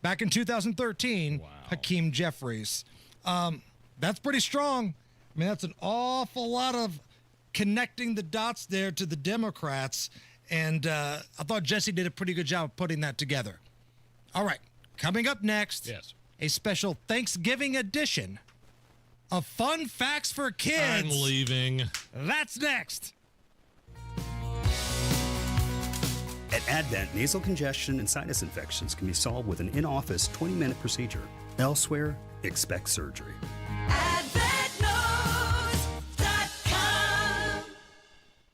back in 2013, Hakeem Jeffries. That's pretty strong. I mean, that's an awful lot of connecting the dots there to the Democrats, and I thought Jesse did a pretty good job of putting that together. All right, coming up next, a special Thanksgiving edition of Fun Facts for Kids. I'm leaving. That's next. At Advent, nasal congestion and sinus infections can be solved with an in-office 20-minute procedure. Elsewhere, expect surgery.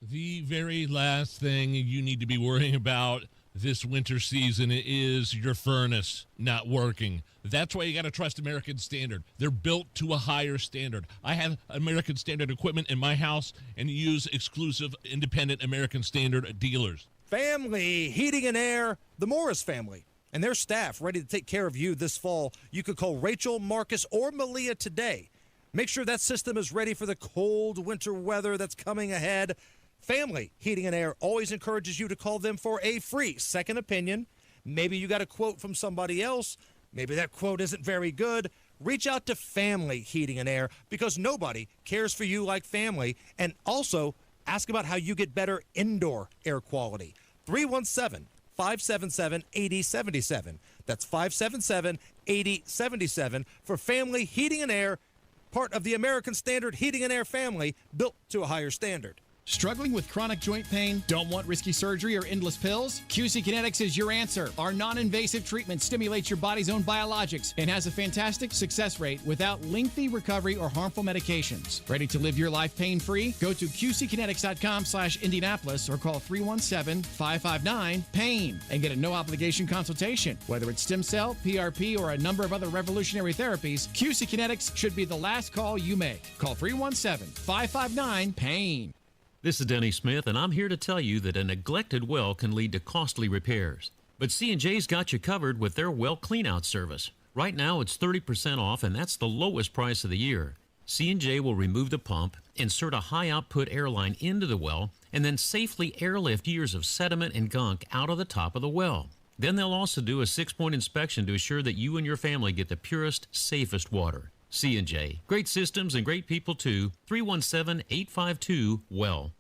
The very last thing you need to be worrying about this winter season is your furnace not working. That's why you got to trust American Standard. They're built to a higher standard. I have American Standard equipment in my house and use exclusive independent American Standard dealers. Family Heating and Air, the Morris family, and their staff ready to take care of you this fall. You could call Rachel, Marcus, or Malia today. Make sure that system is ready for the cold winter weather that's coming ahead. Family Heating and Air always encourages you to call them for a free second opinion. Maybe you got a quote from somebody else. Maybe that quote isn't very good. Reach out to Family Heating and Air because nobody cares for you like family. And also ask about how you get better indoor air quality. 317-577-8077. That's 577-8077 for Family Heating and Air, part of the American Standard Heating and Air family, built to a higher standard. Struggling with chronic joint pain? Don't want risky surgery or endless pills? QC Kinetics is your answer. Our non-invasive treatment stimulates your body's own biologics and has a fantastic success rate without lengthy recovery or harmful medications. Ready to live your life pain-free? Go to QCkinetics.com/Indianapolis or call 317-559-PAIN and get a no-obligation consultation. Whether it's stem cell, PRP, or a number of other revolutionary therapies, QC Kinetics should be the last call you make. Call 317-559-PAIN. This is Denny Smith, and I'm here to tell you that a neglected well can lead to costly repairs. But C&J's got you covered with their well cleanout service. Right now, it's 30% off, and that's the lowest price of the year. C&J will remove the pump, insert a high-output air line into the well, and then safely airlift years of sediment and gunk out of the top of the well. Then they'll also do a 6-point inspection to assure that you and your family get the purest, safest water. C&J. Great systems and great people, too. 317-852-WELL.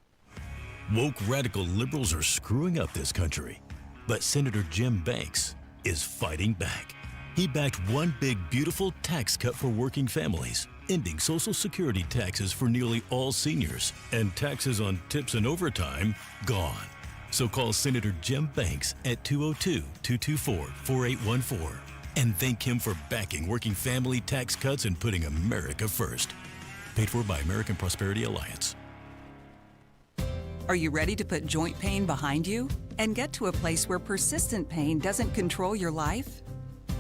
Woke radical liberals are screwing up this country, but Senator Jim Banks is fighting back. He backed one big, beautiful tax cut for working families, ending Social Security taxes for nearly all seniors, and taxes on tips and overtime gone. So call Senator Jim Banks at 202-224-4814 and thank him for backing working family tax cuts and putting America first. Paid for by American Prosperity Alliance. Are you ready to put joint pain behind you and get to a place where persistent pain doesn't control your life?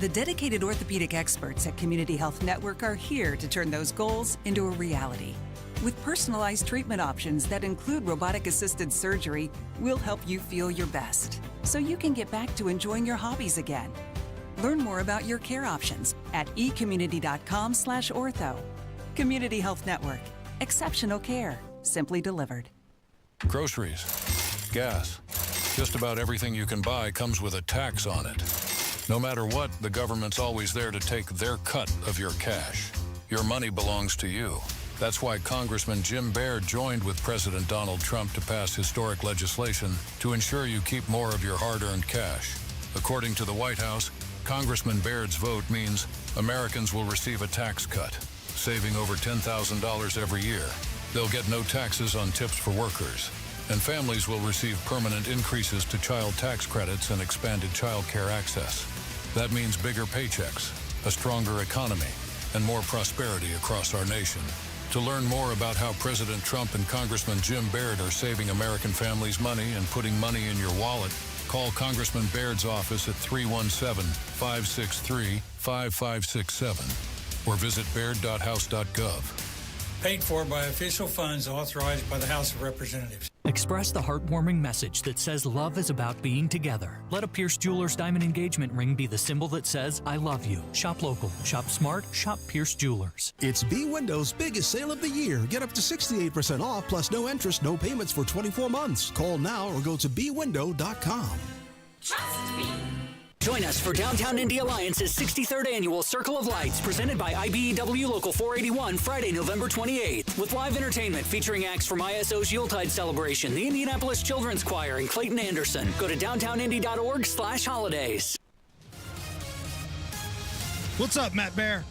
The dedicated orthopedic experts at Community Health Network are here to turn those goals into a reality. With personalized treatment options that include robotic-assisted surgery, we'll help you feel your best so you can get back to enjoying your hobbies again. Learn more about your care options at ecommunity.com/ortho. Community Health Network. Exceptional care, simply delivered. Groceries, gas, just about everything you can buy comes with a tax on it. No matter what, the government's always there to take their cut of your cash. Your money belongs to you. That's why Congressman Jim Baird joined with President Donald Trump to pass historic legislation to ensure you keep more of your hard-earned cash. According to the White House, Congressman Baird's vote means Americans will receive a tax cut, saving over $10,000 every year. They'll get no taxes on tips for workers, and families will receive permanent increases to child tax credits and expanded child care access. That means bigger paychecks, a stronger economy, and more prosperity across our nation. To learn more about how President Trump and Congressman Jim Baird are saving American families money and putting money in your wallet, call Congressman Baird's office at 317-563-5567 or visit baird.house.gov. Paid for by official funds authorized by the House of Representatives. Express the heartwarming message that says love is about being together. Let a Pierce Jewelers diamond engagement ring be the symbol that says, I love you. Shop local, shop smart, shop Pierce Jewelers. It's B Windows' biggest sale of the year. Get up to 68% off plus no interest, no payments for 24 months. Call now or go to bwindow.com. Trust me. Join us for Downtown Indy Alliance's 63rd Annual Circle of Lights, presented by IBEW Local 481, Friday, November 28th, with live entertainment featuring acts from ISO's Yuletide celebration, the Indianapolis Children's Choir, and Clayton Anderson. Go to downtownindy.org/holidays. What's up, Matt Bear?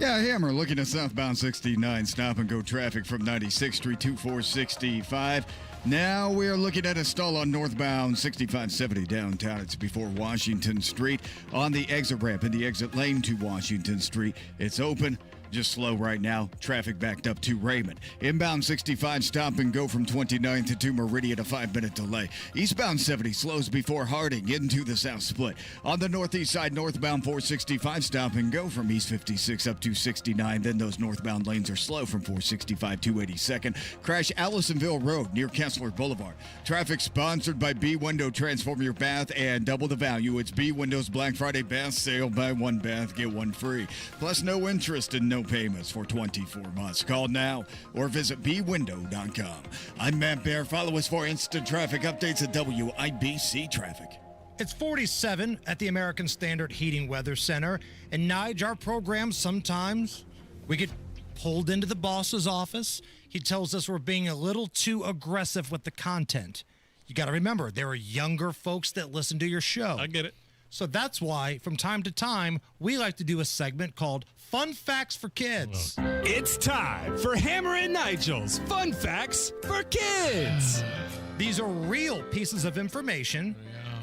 Yeah, Hammer looking at southbound 69, stop and go traffic from 96th Street to 465. Now we're looking at a stall on northbound 6570 downtown. It's before Washington Street on the exit ramp in the exit lane to Washington Street. It's open. Just slow right now. Traffic backed up to Raymond. Inbound 65, stop and go from 29th to Meridian, a 5-minute delay. Eastbound 70 slows before Harding into the south split. On the northeast side, northbound 465, stop and go from East 56 up to 69. Then those northbound lanes are slow from 465 to 82nd. Crash Allisonville Road near Kessler Boulevard. Traffic sponsored by B Window. Transform your bath and double the value. It's B Window's Black Friday bath sale. Buy one bath, get one free. Plus no interest and no payments for 24 months. Call now or visit bwindow.com. I'm Matt Bear. Follow us for instant traffic updates at WIBC Traffic. It's 47 at the American Standard Heating Weather Center. And Nigel, our program, sometimes we get pulled into the boss's office. He tells us we're being a little too aggressive with the content. You got to remember, there are younger folks that listen to your show. I get it. So that's why, from time to time, we like to do a segment called Fun Facts for Kids. It's time for Hammer and Nigel's Fun Facts for Kids. These are real pieces of information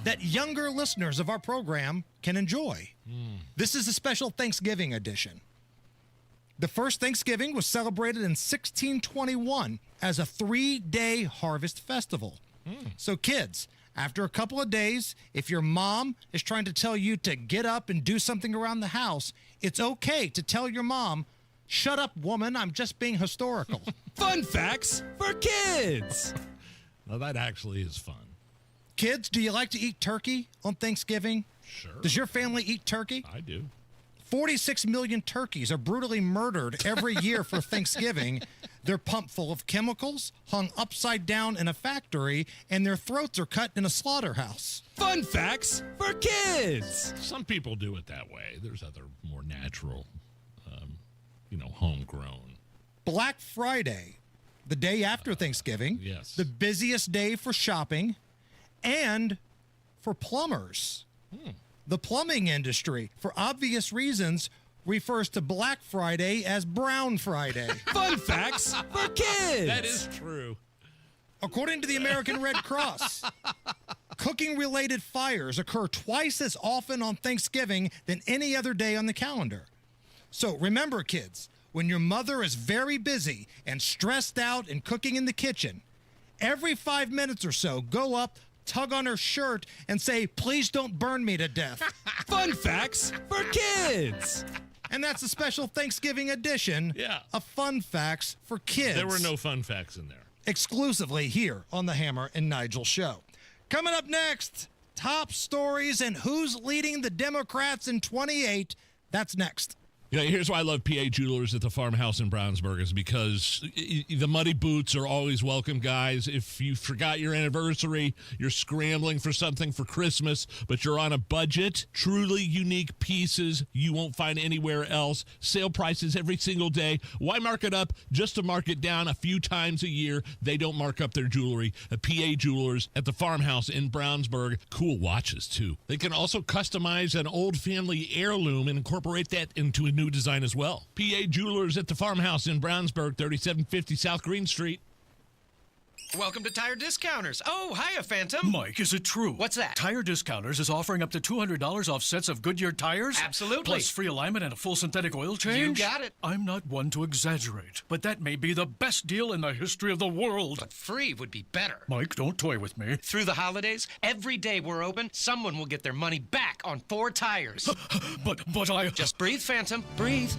that younger listeners of our program can enjoy. This is a special Thanksgiving edition. The first Thanksgiving was celebrated in 1621 as a 3-day harvest festival. So kids, after a couple of days, if your mom is trying to tell you to get up and do something around the house, it's okay to tell your mom, shut up, woman, I'm just being historical. Fun facts for kids. Well, that actually is fun. Kids, do you like to eat turkey on Thanksgiving? Sure. Does your family eat turkey? I do. 46 million turkeys are brutally murdered every year for Thanksgiving. They're pumped full of chemicals, hung upside down in a factory, and their throats are cut in a slaughterhouse. Fun facts for kids. Some people do it that way. There's other more natural, homegrown. Black Friday, the day after Thanksgiving. Yes. The busiest day for shopping and for plumbers. The plumbing industry, for obvious reasons, refers to Black Friday as Brown Friday. Fun facts for kids. That is true. According to the American Red Cross, cooking-related fires occur twice as often on Thanksgiving than any other day on the calendar. So remember, kids, when your mother is very busy and stressed out and cooking in the kitchen, every 5 minutes or so, go up, tug on her shirt, and say, please don't burn me to death. Fun facts for kids. And that's a special Thanksgiving edition of Fun Facts for Kids. There were no fun facts in there. Exclusively here on the Hammer and Nigel Show. Coming up next, top stories and who's leading the Democrats in 28. That's next. Here's why I love PA Jewelers at the Farmhouse in Brownsburg is because the muddy boots are always welcome, guys. If you forgot your anniversary, you're scrambling for something for Christmas, but you're on a budget, truly unique pieces you won't find anywhere else. Sale prices every single day. Why mark it up just to mark it down a few times a year? They don't mark up their jewelry. PA Jewelers at the Farmhouse in Brownsburg. Cool watches, too. They can also customize an old family heirloom and incorporate that into a new design as well. PA Jewelers at the Farmhouse in Brownsburg, 3750 South Green Street. Welcome to Tire Discounters. Oh, hiya, Phantom. Mike, is it true? What's that? Tire Discounters is offering up to $200 off sets of Goodyear tires? Absolutely. Plus free alignment and a full synthetic oil change? You got it. I'm not one to exaggerate, but that may be the best deal in the history of the world. But free would be better. Mike, don't toy with me. Through the holidays, every day we're open, someone will get their money back on 4 tires. But I... Just breathe, Phantom. Breathe.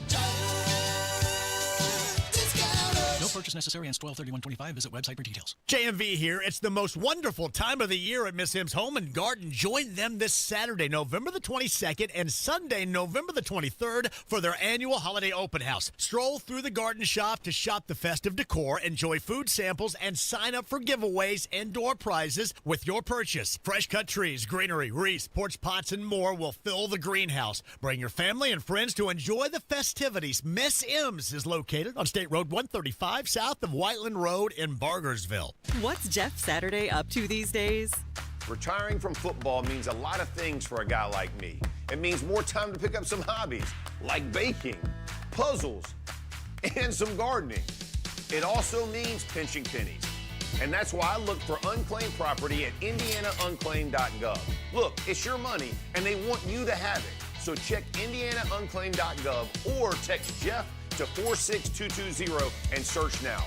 No purchase necessary. Ends 12/31/25. Visit website for details. JMV here. It's the most wonderful time of the year at Miss M's Home and Garden. Join them this Saturday, November the 22nd, and Sunday, November the 23rd, for their annual holiday open house. Stroll through the garden shop to shop the festive decor, enjoy food samples, and sign up for giveaways and door prizes with your purchase. Fresh cut trees, greenery, wreaths, porch pots, and more will fill the greenhouse. Bring your family and friends to enjoy the festivities. Miss M's is located on State Road 135. South of Whiteland Road in Bargersville. What's Jeff Saturday up to these days? Retiring from football means a lot of things for a guy like me. It means more time to pick up some hobbies, like baking, puzzles, and some gardening. It also means pinching pennies. And that's why I look for unclaimed property at indianaunclaimed.gov. Look, it's your money, and they want you to have it. So check indianaunclaimed.gov or text Jeff to 46220 and search now.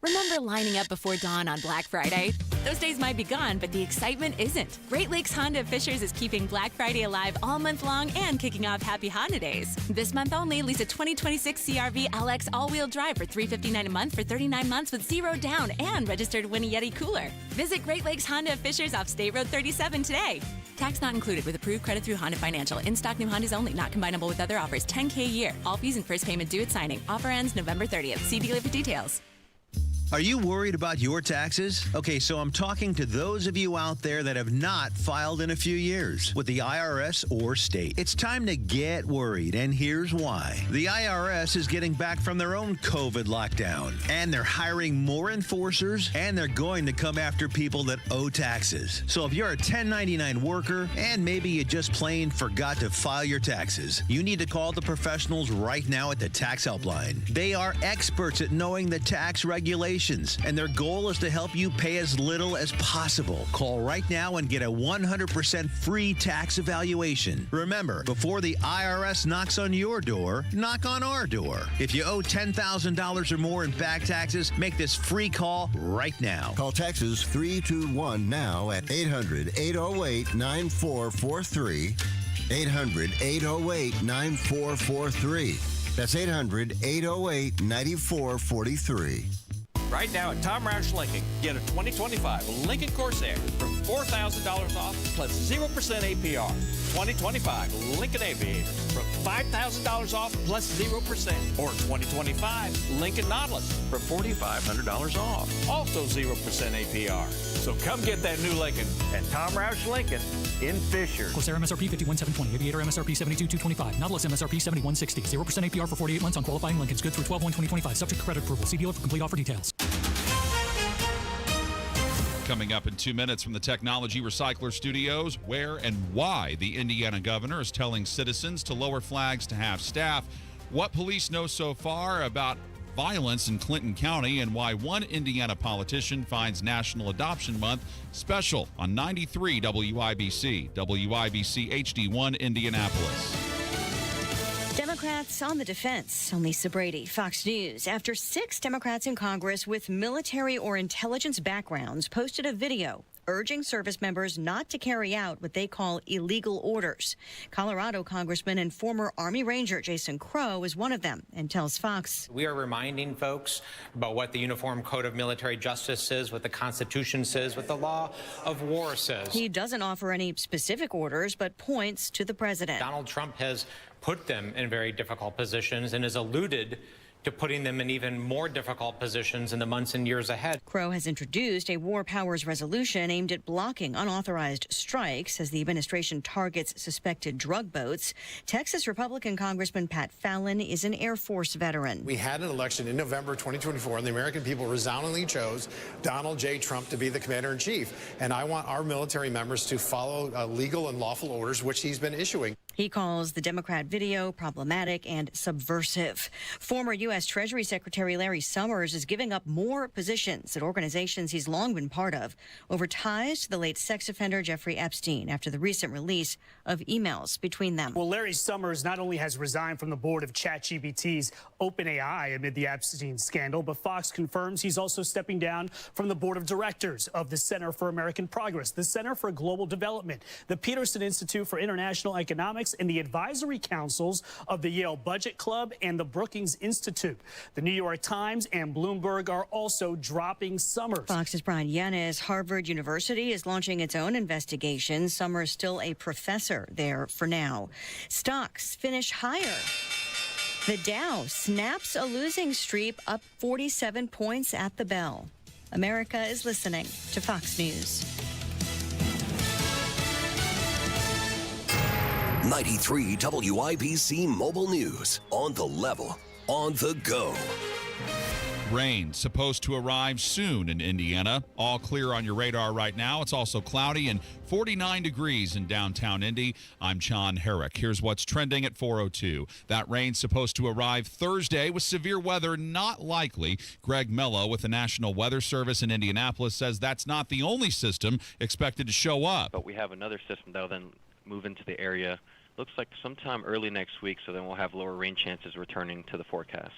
Remember lining up before dawn on Black Friday? Those days might be gone, but the excitement isn't. Great Lakes Honda of Fishers is keeping Black Friday alive all month long and kicking off Happy Honda Days. This month only, lease a 2026 CRV LX all-wheel drive for $359 a month for 39 months with 0 down and registered to win a Yeti cooler. Visit Great Lakes Honda of Fishers off State Road 37 today. Tax not included with approved credit through Honda Financial. In-stock new Hondas only, not combinable with other offers. $10K a year. All fees and first payment due at signing. Offer ends November 30th. See dealer for details. Are you worried about your taxes? Okay, so I'm talking to those of you out there that have not filed in a few years with the IRS or state. It's time to get worried, and here's why. The IRS is getting back from their own COVID lockdown, and they're hiring more enforcers, and they're going to come after people that owe taxes. So if you're a 1099 worker, and maybe you just plain forgot to file your taxes, you need to call the professionals right now at the Tax Helpline. They are experts at knowing the tax regulations, and their goal is to help you pay as little as possible. Call right now and get a 100% free tax evaluation. Remember, before the IRS knocks on your door, knock on our door. If you owe $10,000 or more in back taxes, make this free call right now. Call Texas 321 now at 800-808-9443. 800-808-9443. That's 800-808-9443. Right now at Tom Roush Lincoln, get a 2025 Lincoln Corsair for $4,000 off plus 0% APR. 2025 Lincoln Aviator for $5,000 off plus 0%. Or 2025 Lincoln Nautilus for $4,500 off. Also 0% APR. So come get that new Lincoln at Tom Roush Lincoln in Fisher. Corsair MSRP 51,720. Aviator MSRP 72,225. Nautilus MSRP 71,60. 0% APR for 48 months on qualifying Lincolns. Good through 12/1/2025. Subject to credit approval. See dealer for complete offer details. Coming up in 2 minutes from the Technology Recycler Studios, where and why the Indiana governor is telling citizens to lower flags to have staff, what police know so far about violence in Clinton County, and why one Indiana politician finds National Adoption Month special on 93 WIBC, WIBC HD1 Indianapolis. Democrats on the defense. I'm Lisa Brady, Fox News. After 6 Democrats in Congress with military or intelligence backgrounds posted a video urging service members not to carry out what they call illegal orders. Colorado Congressman and former Army Ranger Jason Crow is one of them and tells Fox. We are reminding folks about what the Uniform Code of Military Justice says, what the Constitution says, what the law of war says. He doesn't offer any specific orders, but points to the president. Donald Trump has put them in very difficult positions and has alluded to putting them in even more difficult positions in the months and years ahead. Crow has introduced a war powers resolution aimed at blocking unauthorized strikes as the administration targets suspected drug boats. Texas Republican Congressman Pat Fallon is an Air Force veteran. We had an election in November 2024, and the American people resoundingly chose Donald J. Trump to be the commander-in-chief. And I want our military members to follow legal and lawful orders, which he's been issuing. He calls the Democrat video problematic and subversive. Former U.S. Treasury Secretary Larry Summers is giving up more positions at organizations he's long been part of over ties to the late sex offender Jeffrey Epstein after the recent release of emails between them. Well, Larry Summers not only has resigned from the board of ChatGPT's OpenAI amid the Epstein scandal, but Fox confirms he's also stepping down from the board of directors of the Center for American Progress, the Center for Global Development, the Peterson Institute for International Economics, and the advisory councils of the Yale Budget Club and the Brookings Institute. The New York Times and Bloomberg are also dropping Summers. Fox's Brian Yanis. Harvard University is launching its own investigation. Summers still a professor there for now. Stocks finish higher. The Dow snaps a losing streak, up 47 points at the bell. America is listening to Fox News. 93 WIBC Mobile News. On the level, on the go. Rain supposed to arrive soon in Indiana. All clear on your radar right now. It's also cloudy and 49 degrees in downtown Indy. I'm John Herrick. Here's what's trending at 4:02. That rain's supposed to arrive Thursday with severe weather not likely. Greg Mello with the National Weather Service in Indianapolis says that's not the only system expected to show up. But we have another system that'll then move into the area. Looks like sometime early next week, so then we'll have lower rain chances returning to the forecast.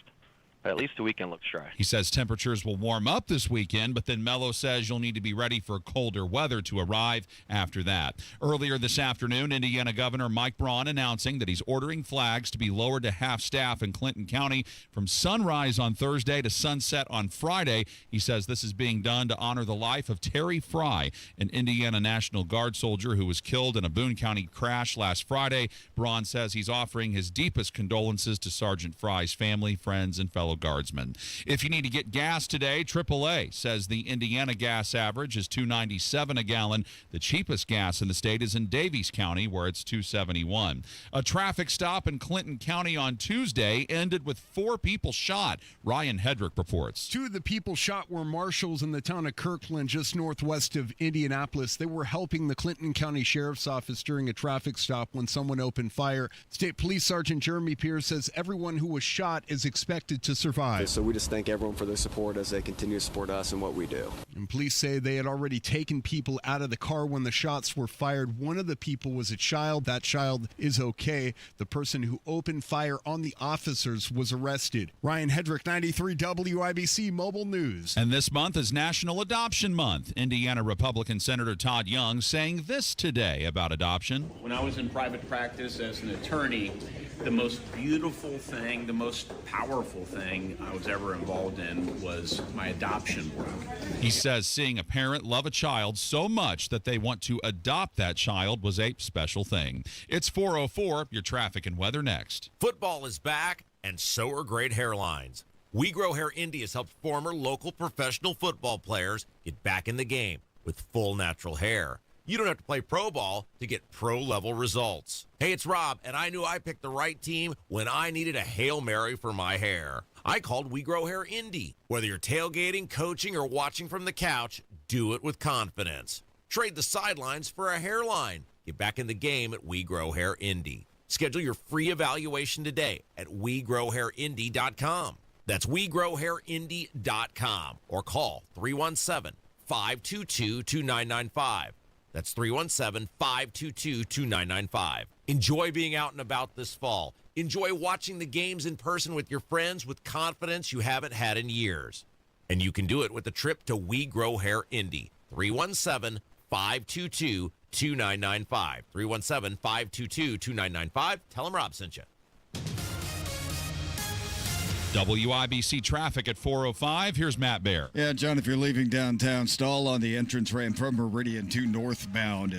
But at least the weekend looks dry. He says temperatures will warm up this weekend, but then Mello says you'll need to be ready for colder weather to arrive after that. Earlier this afternoon, Indiana Governor Mike Braun announcing that he's ordering flags to be lowered to half-staff in Clinton County from sunrise on Thursday to sunset on Friday. He says this is being done to honor the life of Terry Fry, an Indiana National Guard soldier who was killed in a Boone County crash last Friday. Braun says he's offering his deepest condolences to Sergeant Fry's family, friends, and fellow guardsmen. If you need to get gas today, AAA says the Indiana gas average is $2.97 a gallon. The cheapest gas in the state is in Davies County, where it's $2.71. A traffic stop in Clinton County on Tuesday ended with 4 people shot. Ryan Hedrick reports. 2 of the people shot were marshals in the town of Kirkland, just northwest of Indianapolis. They were helping the Clinton County Sheriff's Office during a traffic stop when someone opened fire. State Police Sergeant Jeremy Pierce says everyone who was shot is expected to survive. So we just thank everyone for their support as they continue to support us and what we do. And police say they had already taken people out of the car when the shots were fired. One of the people was a child. That child is okay. The person who opened fire on the officers was arrested. Ryan Hedrick, 93 WIBC Mobile News. And this month is National Adoption Month. Indiana Republican Senator Todd Young saying this today about adoption. When I was in private practice as an attorney, the most beautiful thing, the most powerful thing I was ever involved in was my adoption work. He says seeing a parent love a child so much that they want to adopt that child was a special thing. It's 4:04. Your traffic and weather next. Football is back, and so are great hairlines. We Grow Hair Indy has helped former local professional football players get back in the game with full natural hair. You don't have to play pro ball to get pro-level results. Hey, it's Rob, and I knew I picked the right team when I needed a Hail Mary for my hair. I called We Grow Hair Indy. Whether you're tailgating, coaching, or watching from the couch, do it with confidence. Trade the sidelines for a hairline. Get back in the game at We Grow Hair Indy. Schedule your free evaluation today at WeGrowHairIndy.com. That's WeGrowHairIndy.com. Or call 317-522-2995. That's 317-522-2995. Enjoy being out and about this fall. Enjoy watching the games in person with your friends with confidence you haven't had in years. And you can do it with a trip to We Grow Hair Indy. 317-522-2995. 317-522-2995. Tell them Rob sent you. WIBC traffic at 4:05. Here's Matt Bear. Yeah, John, if you're leaving downtown, stall on the entrance ramp from Meridian to northbound.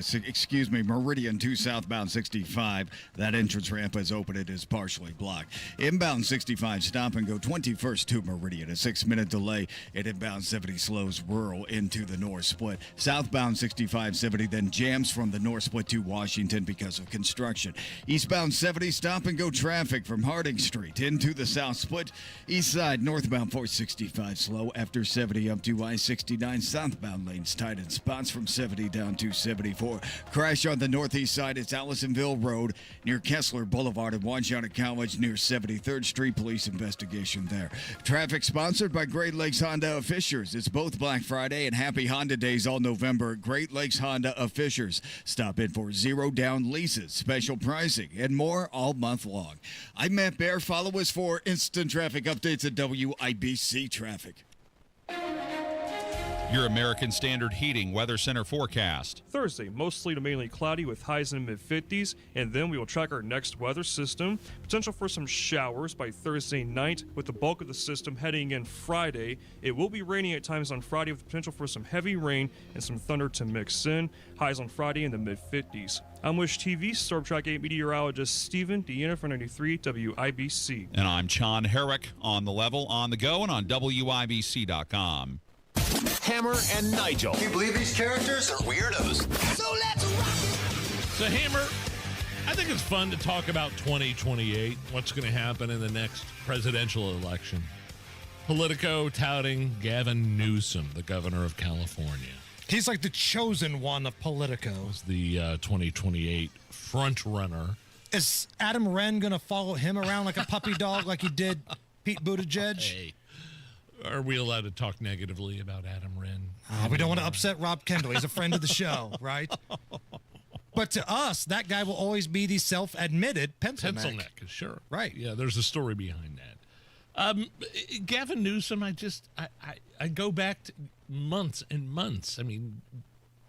Meridian to southbound 65. That entrance ramp is open. It is partially blocked. Inbound 65, stop and go 21st to Meridian. A 6-minute delay. And inbound 70 slows rural into the north split. Southbound 65, 70 then jams from the north split to Washington because of construction. Eastbound 70, stop and go traffic from Harding Street into the south split. East side, northbound 465 slow after 70 up to I-69. Southbound lanes tight in spots from 70 down to 74. Crash on the northeast side. It's Allisonville Road near Kessler Boulevard and Washington College near 73rd Street. Police investigation there. Traffic sponsored by Great Lakes Honda of Fishers. It's both Black Friday and Happy Honda Days all November at Great Lakes Honda of Fishers. Stop in for 0 down leases, special pricing, and more all month long. I'm Matt Bear. Follow us for instant traffic updates at WIBC Traffic. Your American Standard Heating Weather Center forecast. Thursday, mostly to mainly cloudy with highs in the mid-50s, and then we will check our next weather system. Potential for some showers by Thursday night, with the bulk of the system heading in Friday. It will be raining at times on Friday with potential for some heavy rain and some thunder to mix in. Highs on Friday in the mid-50s. I'm Wish TV Storm Track 8 meteorologist Stephen Deanna for 93 WIBC. And I'm Chon Herrick on the level, on the go, and on WIBC.com. Hammer and Nigel. Can you believe these characters are weirdos? So let's rock it! So, Hammer, I think it's fun to talk about 2028, what's going to happen in the next presidential election. Politico touting Gavin Newsom, the governor of California. He's like the chosen one of Politico. He's the 2028 front runner. Is Adam Wren going to follow him around like a puppy dog like he did Pete Buttigieg? Hey. Are we allowed to talk negatively about Adam Wren? We don't want to upset Rob Kendall. He's a friend of the show, right? But to us, that guy will always be the self-admitted pencil neck. Sure. Right. Yeah, there's a story behind that. Gavin Newsom, I go back to months and months. I mean,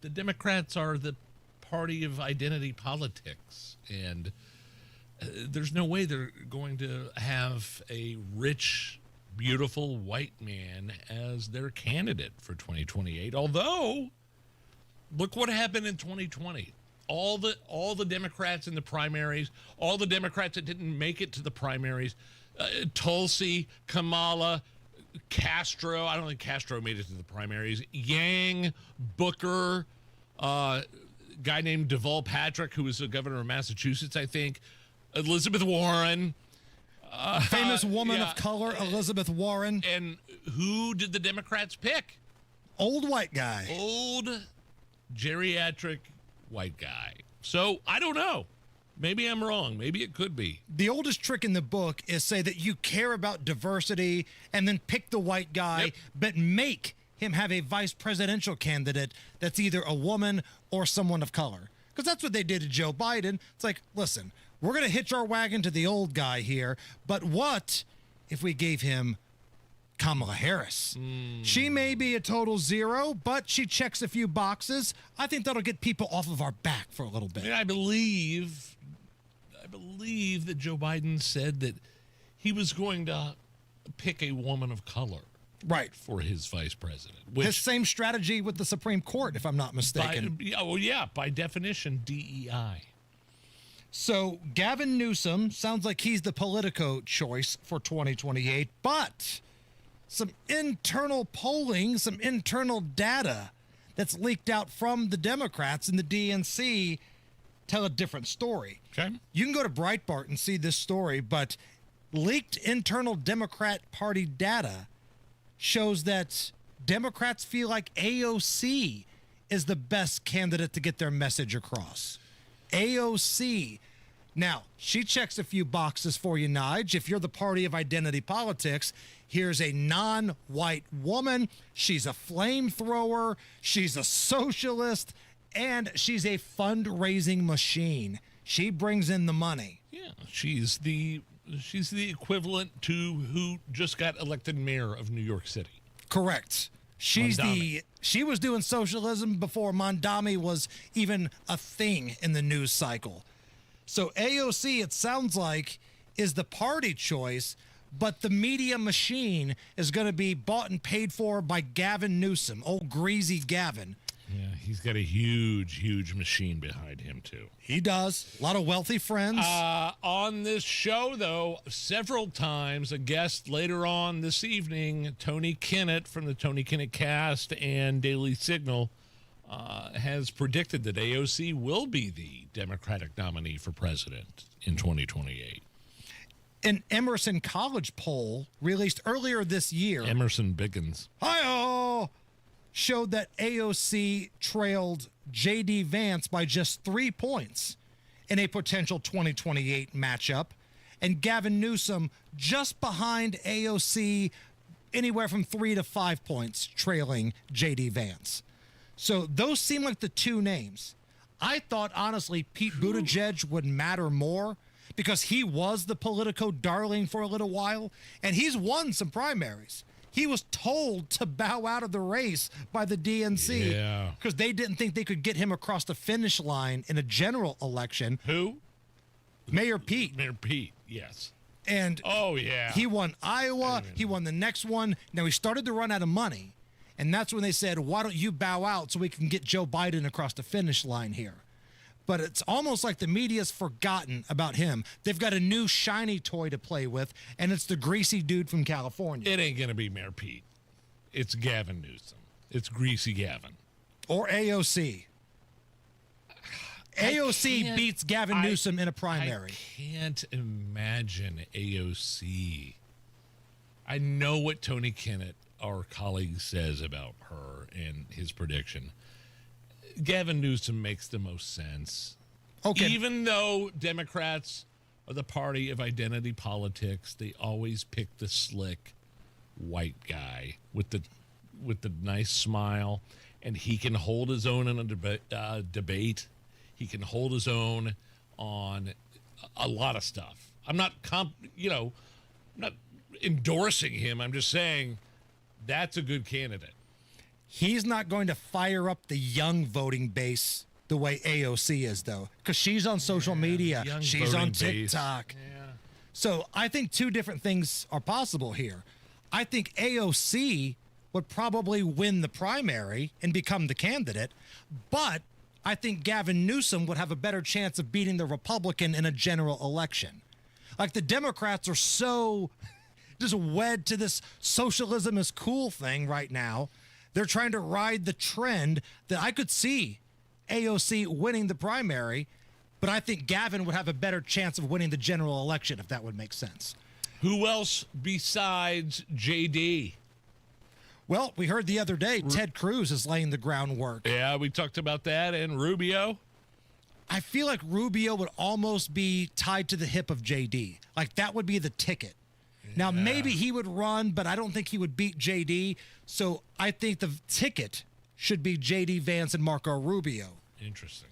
the Democrats are the party of identity politics, and there's no way they're going to have a rich, beautiful white man as their candidate for 2028. Although, look what happened in 2020. All the Democrats in the primaries, all the Democrats that didn't make it to the primaries, Tulsi, Kamala, Castro. I don't think Castro made it to the primaries. Yang, Booker, guy named Deval Patrick, who was the governor of Massachusetts, I think, Elizabeth Warren. Famous woman of color, Elizabeth Warren. And who did the Democrats pick? Old white guy. Old geriatric white guy. So I don't know. Maybe I'm wrong. Maybe it could be. The oldest trick in the book is say that you care about diversity and then pick the white guy, but make him have a vice presidential candidate that's either a woman or someone of color. Because that's what they did to Joe Biden. It's like, listen, we're going to hitch our wagon to the old guy here, but what if we gave him Kamala Harris? She may be a total zero, but she checks a few boxes. I think that'll get people off of our back for a little bit. I believe that Joe Biden said that he was going to pick a woman of color. Right. For his vice president. His same strategy with the Supreme Court, if I'm not mistaken. By definition, DEI. So Gavin Newsom sounds like he's the Politico choice for 2028, but some internal polling, some internal data that's leaked out from the Democrats and the DNC tell a different story. Okay. You can go to Breitbart and see this story, but leaked internal Democrat Party data shows that Democrats feel like AOC is the best candidate to get their message across. AOC. Now, she checks a few boxes for you, Nige. If you're the party of identity politics, here's a non-white woman. She's a flamethrower. She's a socialist. And she's a fundraising machine. She brings in the money. Yeah, she's the equivalent to who just got elected mayor of New York City. Correct. She was doing socialism before Mondami was even a thing in the news cycle. So AOC, it sounds like, is the party choice, but the media machine is going to be bought and paid for by Gavin Newsom, old greasy Gavin. Yeah, he's got a huge machine behind him, too. He does. A lot of wealthy friends. On this show, though, several times, a guest later on this evening, Tony Kinnett from the Tony Kinnett Cast and Daily Signal, has predicted that AOC will be the Democratic nominee for president in 2028. An Emerson College poll released earlier this year, Emerson Biggins, hi-oh, showed that AOC trailed J.D. Vance by just 3 points in a potential 2028 matchup, and Gavin Newsom just behind AOC, anywhere from 3 to 5 points, trailing J.D. Vance. So those seem like the two names. I thought, honestly, Pete Buttigieg would matter more because he was the Politico darling for a little while, and he's won some primaries. He was told to bow out of the race by the DNC because they didn't think they could get him across the finish line in a general election. Who? Mayor Pete. Mayor Pete, yes. And he won Iowa. He won the next one. Now he started to run out of money. And that's when they said, why don't you bow out so we can get Joe Biden across the finish line here? But it's almost like the media's forgotten about him. They've got a new shiny toy to play with, and it's the greasy dude from California. It ain't going to be Mayor Pete. It's Gavin Newsom. It's Greasy Gavin. Or AOC. AOC beats Gavin Newsom in a primary. I can't imagine AOC. I know what Tony Kinnett, our colleague, says about her and his prediction. Gavin Newsom makes the most sense. Okay. Even though Democrats are the party of identity politics, they always pick the slick white guy with the nice smile, and he can hold his own in a debate. He can hold his own on a lot of stuff. I'm not not endorsing him. I'm just saying that's a good candidate. He's not going to fire up the young voting base the way AOC is, though, because she's on social media. She's on TikTok. So I think two different things are possible here. I think AOC would probably win the primary and become the candidate, but I think Gavin Newsom would have a better chance of beating the Republican in a general election. Like, the Democrats are so just wed to this socialism is cool thing right now. They're trying to ride the trend that I could see AOC winning the primary, but I think Gavin would have a better chance of winning the general election, if that would make sense. Who else besides JD? Well, we heard the other day Ted Cruz is laying the groundwork. Yeah, we talked about that. And Rubio? I feel like Rubio would almost be tied to the hip of JD. Like, that would be the ticket. Now, maybe he would run, but I don't think he would beat JD. So I think the ticket should be JD Vance and Marco Rubio. Interesting.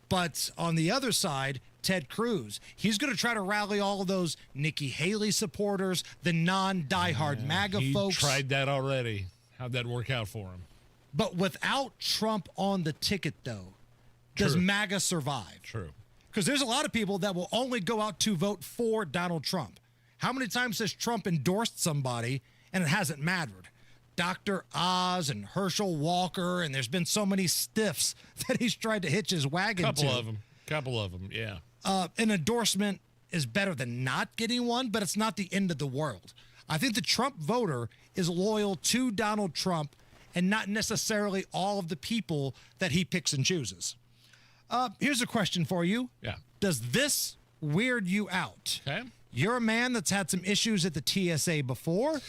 But on the other side, Ted Cruz, he's going to try to rally all of those Nikki Haley supporters, the non-diehard MAGA folks. He tried that already. How'd that work out for him? But without Trump on the ticket, though, does MAGA survive? True. Because there's a lot of people that will only go out to vote for Donald Trump. How many times has Trump endorsed somebody and it hasn't mattered? Dr. Oz and Herschel Walker, and there's been so many stiffs that he's tried to hitch his wagon to. Couple of them, yeah. An endorsement is better than not getting one, but it's not the end of the world. I think the Trump voter is loyal to Donald Trump and not necessarily all of the people that he picks and chooses. Here's a question for you. Yeah. Does this weird you out? Okay. You're a man that's had some issues at the TSA before.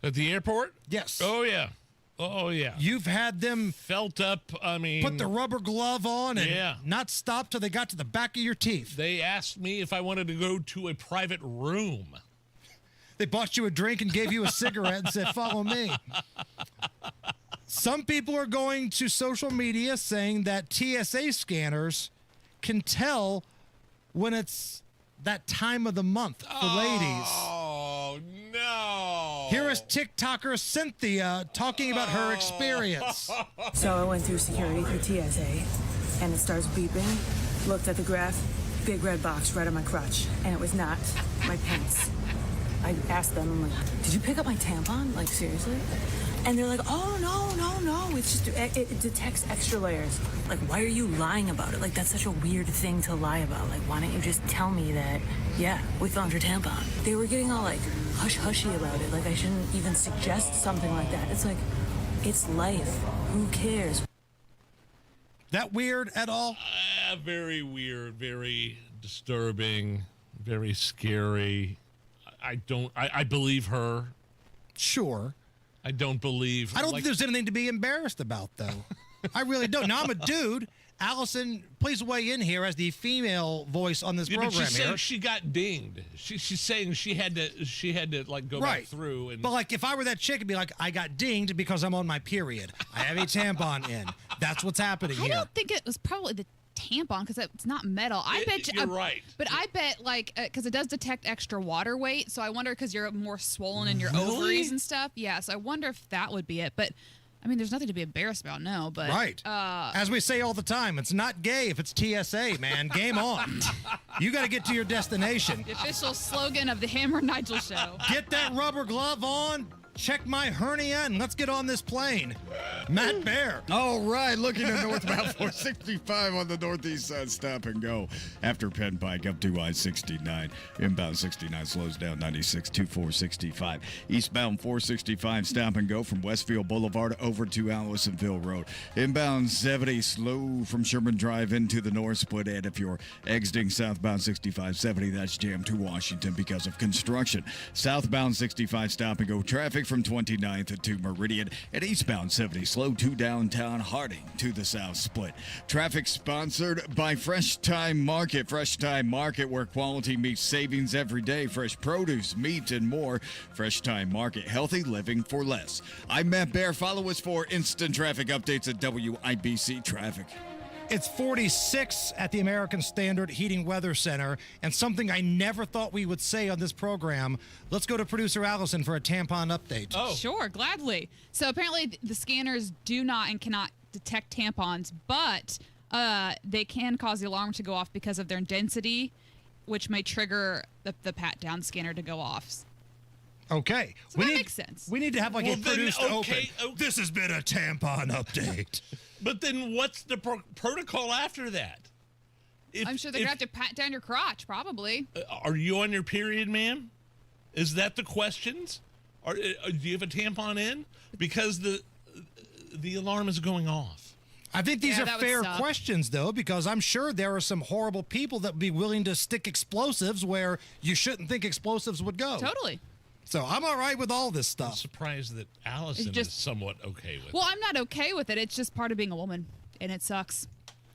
At the airport? Yes. Oh, yeah. Oh, yeah. You've had them felt up, put the rubber glove on and not stop till they got to the back of your teeth. They asked me if I wanted to go to a private room. They bought you a drink and gave you a cigarette and said, follow me. Some people are going to social media saying that TSA scanners can tell when it's that time of the month for ladies. Oh, no. Here is TikToker Cynthia talking about her experience. So I went through security through TSA, and it starts beeping. Looked at the graph, big red box right on my crotch, and it was not my pants. I asked them, I'm like, did you pick up my tampon? Like, seriously? And they're like, oh, no. It's just, it detects extra layers. Like, why are you lying about it? Like, that's such a weird thing to lie about. Like, why don't you just tell me that, yeah, we found your tampon? They were getting all, like, hush-hushy about it. Like, I shouldn't even suggest something like that. It's like, it's life. Who cares? That weird at all? Very weird, very disturbing, very scary. I believe her. Sure. I don't believe. I don't think there's anything to be embarrassed about, though. I really don't. Now, I'm a dude. Allison, please weigh in here as the female voice on this program. But she's here. saying she got dinged. She's saying she had to like go back through. And But like, if I were that chick, it'd be like, I got dinged because I'm on my period. I have a tampon in. That's what's happening I here. don't think it was probably the tampon because it's not metal. I bet you're right. But I bet because it does detect extra water weight, so I wonder because you're more swollen in your Really? ovaries and stuff. Yeah, so I wonder if that would be it. But I mean, there's nothing to be embarrassed about, no. But Right. As we say all the time, it's not gay if it's TSA, man. Game on. You got to get to your destination. The official slogan of the Hammer and Nigel show. Get that rubber glove on. Check my hernia and let's get on this plane. Matt Bear. All right, looking at northbound 465 on the northeast side, stop and go. After Penn Pike up to I-69. Inbound 69 slows down 96 to 465. Eastbound 465 stop and go from Westfield Boulevard over to Allisonville Road. Inbound 70 slow from Sherman Drive into the north split end. If you're exiting southbound 6570, that's jammed to Washington because of construction. Southbound 65 stop and go traffic from 29th to Meridian, and eastbound 70 slow to downtown Harding to the south split. Traffic sponsored by Fresh Time Market. Fresh Time Market, where quality meets savings every day. Fresh produce, meat, and more. Fresh Time Market, healthy living for less. I'm Matt Bear. Follow us for instant traffic updates at WIBC Traffic. It's 46 at the American Standard Heating Weather Center, and something I never thought we would say on this program. Let's go to producer Allison for a tampon update. Oh, sure, gladly. So apparently the scanners do not and cannot detect tampons, but they can cause the alarm to go off because of their density, which may trigger the pat-down scanner to go off. Okay. So that makes sense. We need to have like a produced open. This has been a tampon update. But then what's the protocol after that? I'm sure they're going to have to pat down your crotch, probably. Are you on your period, ma'am? Is that the questions? Do you have a tampon in? Because the alarm is going off. I think these are fair questions, though, because I'm sure there are some horrible people that would be willing to stick explosives where you shouldn't think explosives would go. Totally. So I'm all right with all this stuff. I'm surprised that Allison is somewhat okay with it. Well, I'm not okay with it. It's just part of being a woman, and it sucks.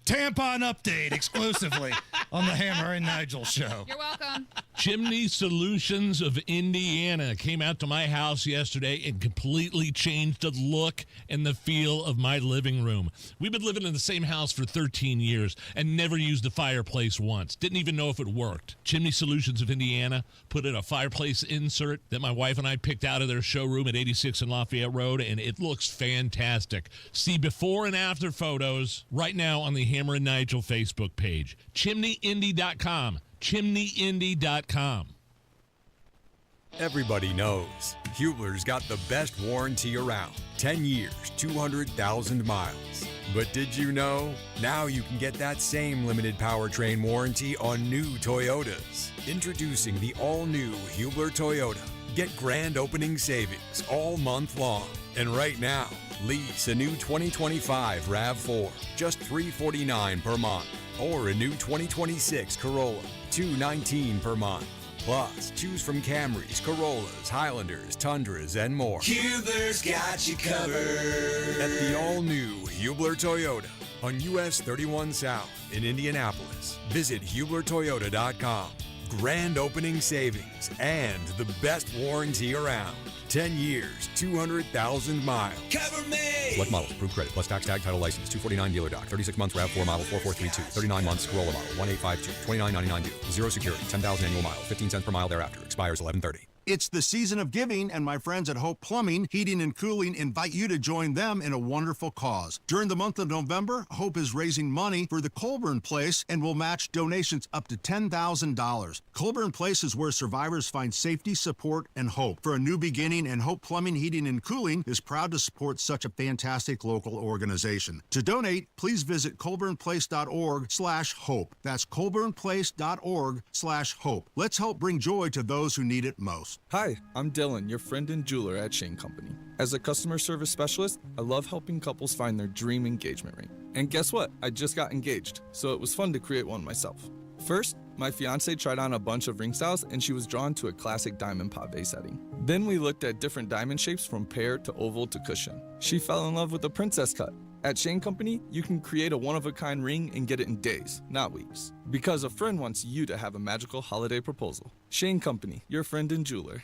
Tampon update exclusively on the Hammer and Nigel show. You're welcome. Chimney Solutions of Indiana came out to my house yesterday and completely changed the look and the feel of my living room. We've been living in the same house for 13 years and never used the fireplace once. Didn't even know if it worked. Chimney Solutions of Indiana put in a fireplace insert that my wife and I picked out of their showroom at 86 and Lafayette Road, and it looks fantastic. See before and after photos right now on the Hammer and Nigel Facebook page. ChimneyIndy.com. ChimneyIndy.com. Everybody knows Hubler's got the best warranty around. 10 years, 200,000 miles. But did you know? Now you can get that same limited powertrain warranty on new Toyotas. Introducing the all-new Hubler Toyota. Get grand opening savings all month long. And right now, lease a new 2025 RAV4, just $349 per month. Or a new 2026 Corolla, $219 per month. Plus, choose from Camrys, Corollas, Highlanders, Tundras, and more. Hubler's got you covered. At the all-new Hubler Toyota on US 31 South in Indianapolis. Visit HublerToyota.com. Grand opening savings and the best warranty around. 10 years, 200,000 miles. Cover me! Select models, approved credit, plus tax tag title license, 249 dealer doc, 36 months RAV4 model 4432, 39 months Corolla model 1852, 29.99 due, 0 security, 10,000 annual miles, 15 cents per mile thereafter, expires 11/30. It's the season of giving, and my friends at Hope Plumbing, Heating, and Cooling invite you to join them in a wonderful cause. During the month of November, Hope is raising money for the Colburn Place and will match donations up to $10,000. Colburn Place is where survivors find safety, support, and hope for a new beginning, and Hope Plumbing, Heating, and Cooling is proud to support such a fantastic local organization. To donate, please visit colburnplace.org/hope. That's colburnplace.org/hope. Let's help bring joy to those who need it most. Hi, I'm Dylan, your friend and jeweler at Shane Company. As a customer service specialist, I love helping couples find their dream engagement ring. And guess what? I just got engaged, so it was fun to create one myself. First, My fiance tried on a bunch of ring styles and she was drawn to a classic diamond pave setting. Then we looked at different diamond shapes from pear to oval to cushion. She fell in love with the princess cut. At Shane Company, you can create a one-of-a-kind ring and get it in days, not weeks. Because a friend wants you to have a magical holiday proposal. Shane Company, your friend and jeweler.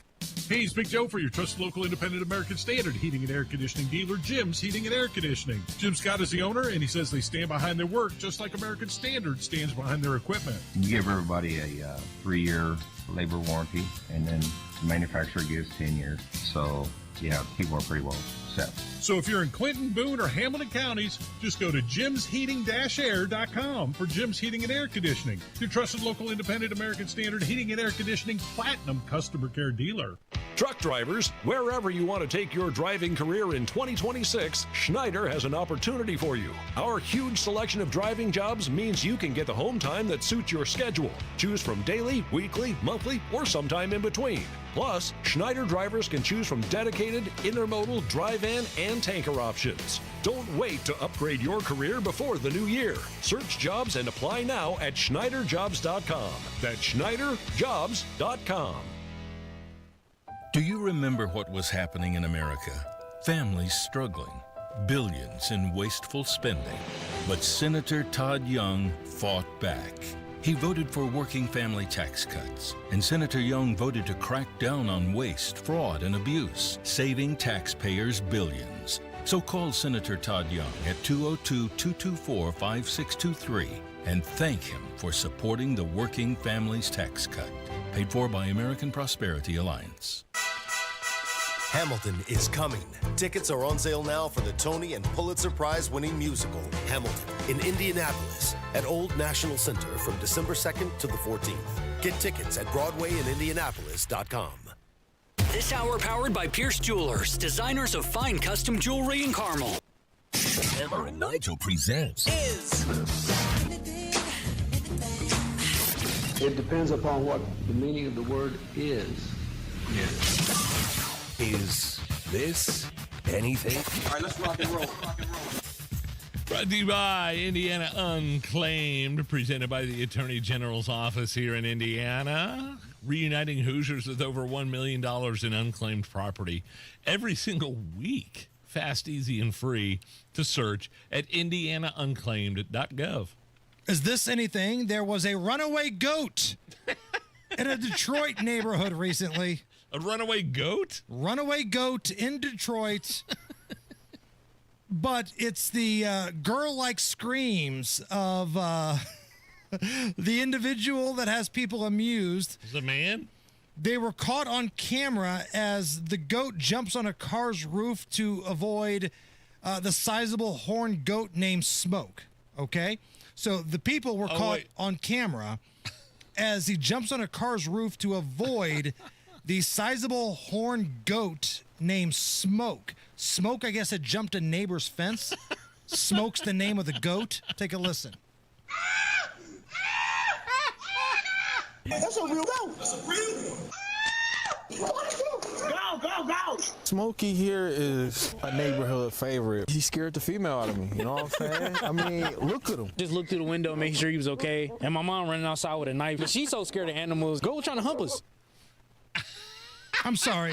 Hey, it's Big Joe for your trusted local independent American Standard heating and air conditioning dealer, Jim's Heating and Air Conditioning. Jim Scott is the owner, and he says they stand behind their work just like American Standard stands behind their equipment. You give everybody a 3-year labor warranty, and then the manufacturer gives 10 years. So, yeah, people are pretty well set. So if you're in Clinton, Boone, or Hamilton counties, just go to jimsheating-air.com for Jim's Heating and Air Conditioning, your trusted local independent American Standard heating and air conditioning platinum customer care dealer. Truck drivers, wherever you want to take your driving career in 2026, Schneider has an opportunity for you. Our huge selection of driving jobs means you can get the home time that suits your schedule. Choose from daily, weekly, monthly, or sometime in between. Plus, Schneider drivers can choose from dedicated, intermodal, dry van, and tanker options. Don't wait to upgrade your career before the new year. Search jobs and apply now at SchneiderJobs.com. That's SchneiderJobs.com. Do you remember what was happening in America? Families struggling, billions in wasteful spending. But Senator Todd Young fought back. He voted for working family tax cuts, and Senator Young voted to crack down on waste, fraud, and abuse, saving taxpayers billions. So call Senator Todd Young at 202-224-5623 and thank him for supporting the Working Families Tax Cut. Paid for by American Prosperity Alliance. Hamilton is coming. Tickets are on sale now for the Tony and Pulitzer Prize winning musical, Hamilton, in Indianapolis at Old National Center from December 2nd to the 14th. Get tickets at BroadwayInIndianapolis.com. This hour powered by Pierce Jewelers, designers of fine custom jewelry in Carmel. Hammer and Nigel presents It depends upon what the meaning of the word is. Is this anything? All right, let's rock and roll. Brought to you by Indiana Unclaimed, presented by the Attorney General's office here in Indiana, reuniting Hoosiers with over $1 million in unclaimed property every single week. Fast, easy, and free to search at indianaunclaimed.gov. Is this anything? There was a runaway goat in a Detroit neighborhood recently. A runaway goat? Runaway goat in Detroit. But it's the girl-like screams of the individual that has people amused. Is it a man? They were caught on camera as the goat jumps on a car's roof to avoid the sizable horned goat named Smoke. Okay? So the people were caught on camera as he jumps on a car's roof to avoid the sizable horned goat named Smoke. Smoke, I guess, had jumped a neighbor's fence. Smoke's the name of the goat. Take a listen. That's a real goat. That's a real goat. Go. Smokey here is a neighborhood favorite. He scared the female out of me, you know what I'm saying? I mean, look at him. Just looked through the window, making sure he was okay. And my mom running outside with a knife. But she's so scared of animals. Goat trying to hump us. I'm sorry.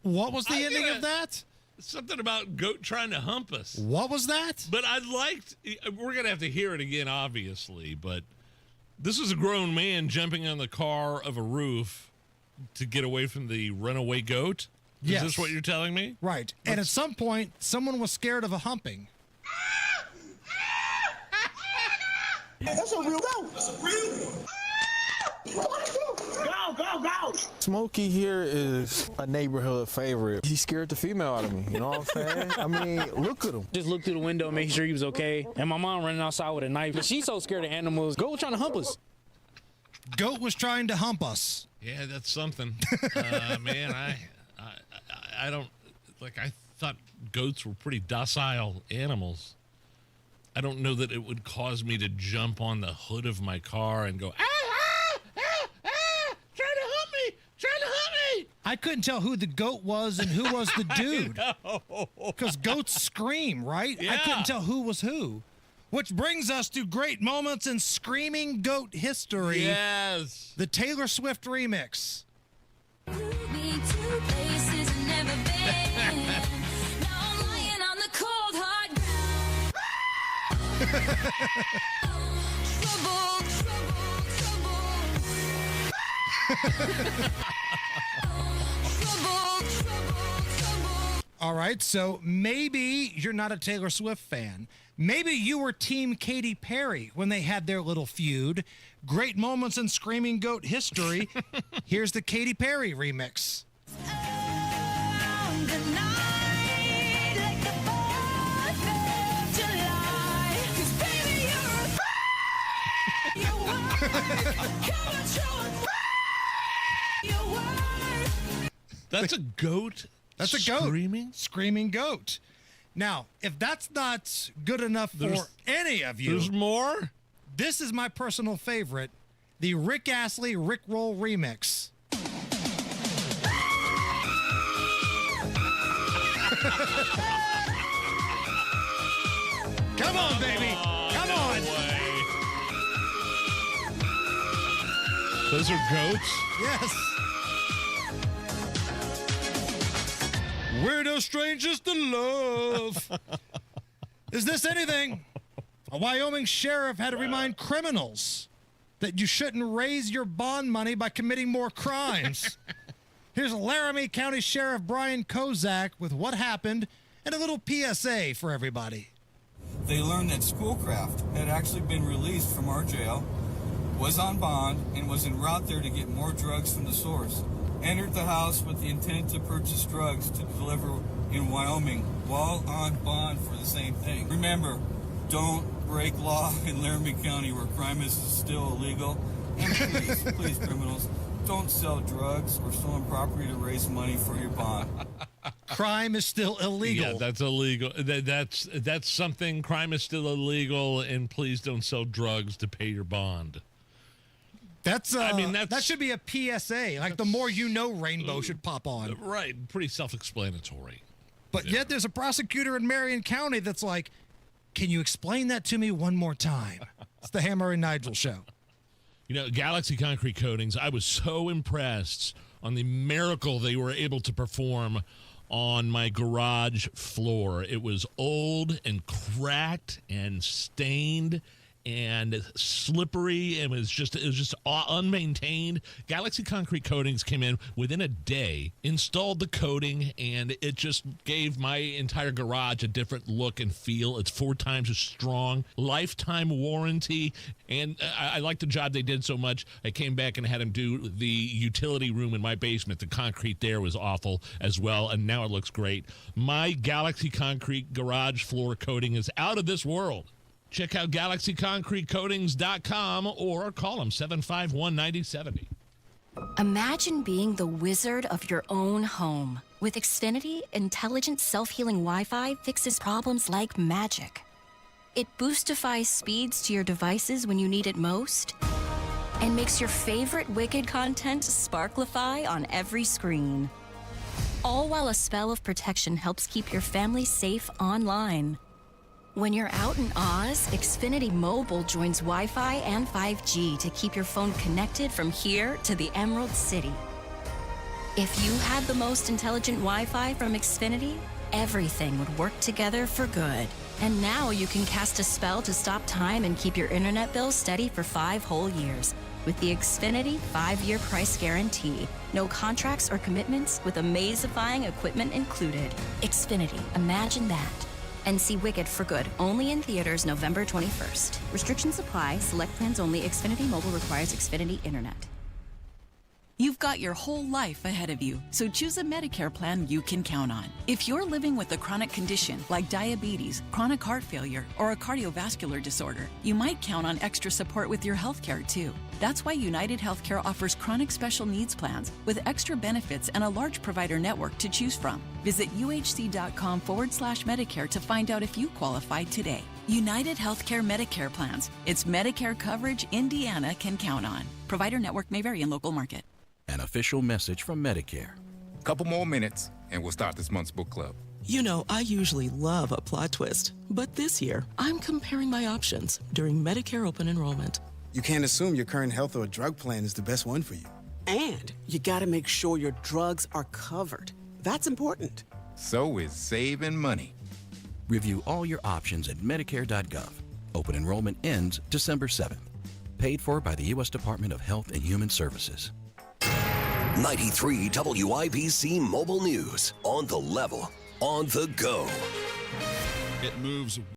What was the ending of that? Something about goat trying to hump us. What was that? But we're going to have to hear it again, obviously, but this is a grown man jumping on the car of a roof to get away from the runaway goat. Yes. Is this what you're telling me? Right. And at some point, someone was scared of a humping. That's a real goat. That's a real goat. Go. Smokey here is a neighborhood favorite. He scared the female out of me, you know what I'm saying? I mean, look at him. Just looked through the window, making sure he was okay. And my mom running outside with a knife. But she's so scared of animals. Goat trying to hump us. Goat was trying to hump us. Yeah, that's something. Man, I don't, I thought goats were pretty docile animals. I don't know that it would cause me to jump on the hood of my car and go, trying to hump me. I couldn't tell who the goat was and who was the dude. Because goats scream, right? Yeah. I couldn't tell who was who. Which brings us to great moments in Screaming Goat history. Yes. The Taylor Swift remix. All right, so maybe you're not a Taylor Swift fan. Maybe you were Team Katy Perry when they had their little feud. Great moments in Screaming Goat history. Here's the Katy Perry remix. That's a goat. That's a goat. Screaming goat. Now, if that's not good enough for any of you, there's more. This is my personal favorite, the Rick Astley Rick Roll remix. Come on, baby. Come on. Those are goats? Yes. We're no strangers to love. Is this anything? A Wyoming sheriff had to remind criminals that you shouldn't raise your bond money by committing more crimes. Here's Laramie County Sheriff Brian Kozak with what happened and a little PSA for everybody. They learned that Schoolcraft had actually been released from our jail, was on bond, and was en route there to get more drugs from the source. Entered the house with the intent to purchase drugs to deliver in Wyoming while on bond for the same thing. Remember, don't break law in Laramie County where crime is still illegal. And please, criminals, don't sell drugs or stolen property to raise money for your bond. Crime is still illegal. Yeah, that's illegal. That's something. Crime is still illegal, and please don't sell drugs to pay your bond. That's that should be a PSA. Like the more you know, Rainbow should pop on. Right, pretty self-explanatory. But yet there's a prosecutor in Marion County that's like, can you explain that to me one more time? It's the Hammer and Nigel show. You know, Galaxy Concrete Coatings, I was so impressed on the miracle they were able to perform on my garage floor. It was old and cracked and stained and slippery. It was just unmaintained. Galaxy Concrete Coatings came in within a day, installed the coating, and it just gave my entire garage a different look and feel. It's 4 times as strong, lifetime warranty, and I like the job they did so much. I came back and had them do the utility room in my basement. The concrete there was awful as well, and now it looks great. My Galaxy Concrete garage floor coating is out of this world. Check out GalaxyConcreteCoatings.com or call them 751-9070. Imagine being the wizard of your own home. With Xfinity, intelligent self-healing Wi-Fi fixes problems like magic. It boostifies speeds to your devices when you need it most and makes your favorite Wicked content sparklify on every screen. All while a spell of protection helps keep your family safe online. When you're out in Oz, Xfinity Mobile joins Wi-Fi and 5G to keep your phone connected from here to the Emerald City. If you had the most intelligent Wi-Fi from Xfinity, everything would work together for good. And now you can cast a spell to stop time and keep your internet bill steady for 5 whole years with the Xfinity 5-year price guarantee. No contracts or commitments with amazifying equipment included. Xfinity, imagine that. And see Wicked for good, only in theaters November 21st. Restrictions apply. Select plans only. Xfinity Mobile requires Xfinity Internet. You've got your whole life ahead of you, so choose a Medicare plan you can count on. If you're living with a chronic condition like diabetes, chronic heart failure, or a cardiovascular disorder, you might count on extra support with your health care too. That's why United Healthcare offers chronic special needs plans with extra benefits and a large provider network to choose from. Visit uhc.com/Medicare to find out if you qualify today. United Healthcare Medicare plans. It's Medicare coverage Indiana can count on. Provider network may vary in local market. An official message from Medicare. Couple more minutes and we'll start this month's book club. You know, I usually love a plot twist, but this year, I'm comparing my options during Medicare open enrollment. You can't assume your current health or drug plan is the best one for you. And you gotta make sure your drugs are covered. That's important. So is saving money. Review all your options at Medicare.gov. Open enrollment ends December 7th. Paid for by the U.S. Department of Health and Human Services. 93 WIBC Mobile News. On the level. On the go. It moves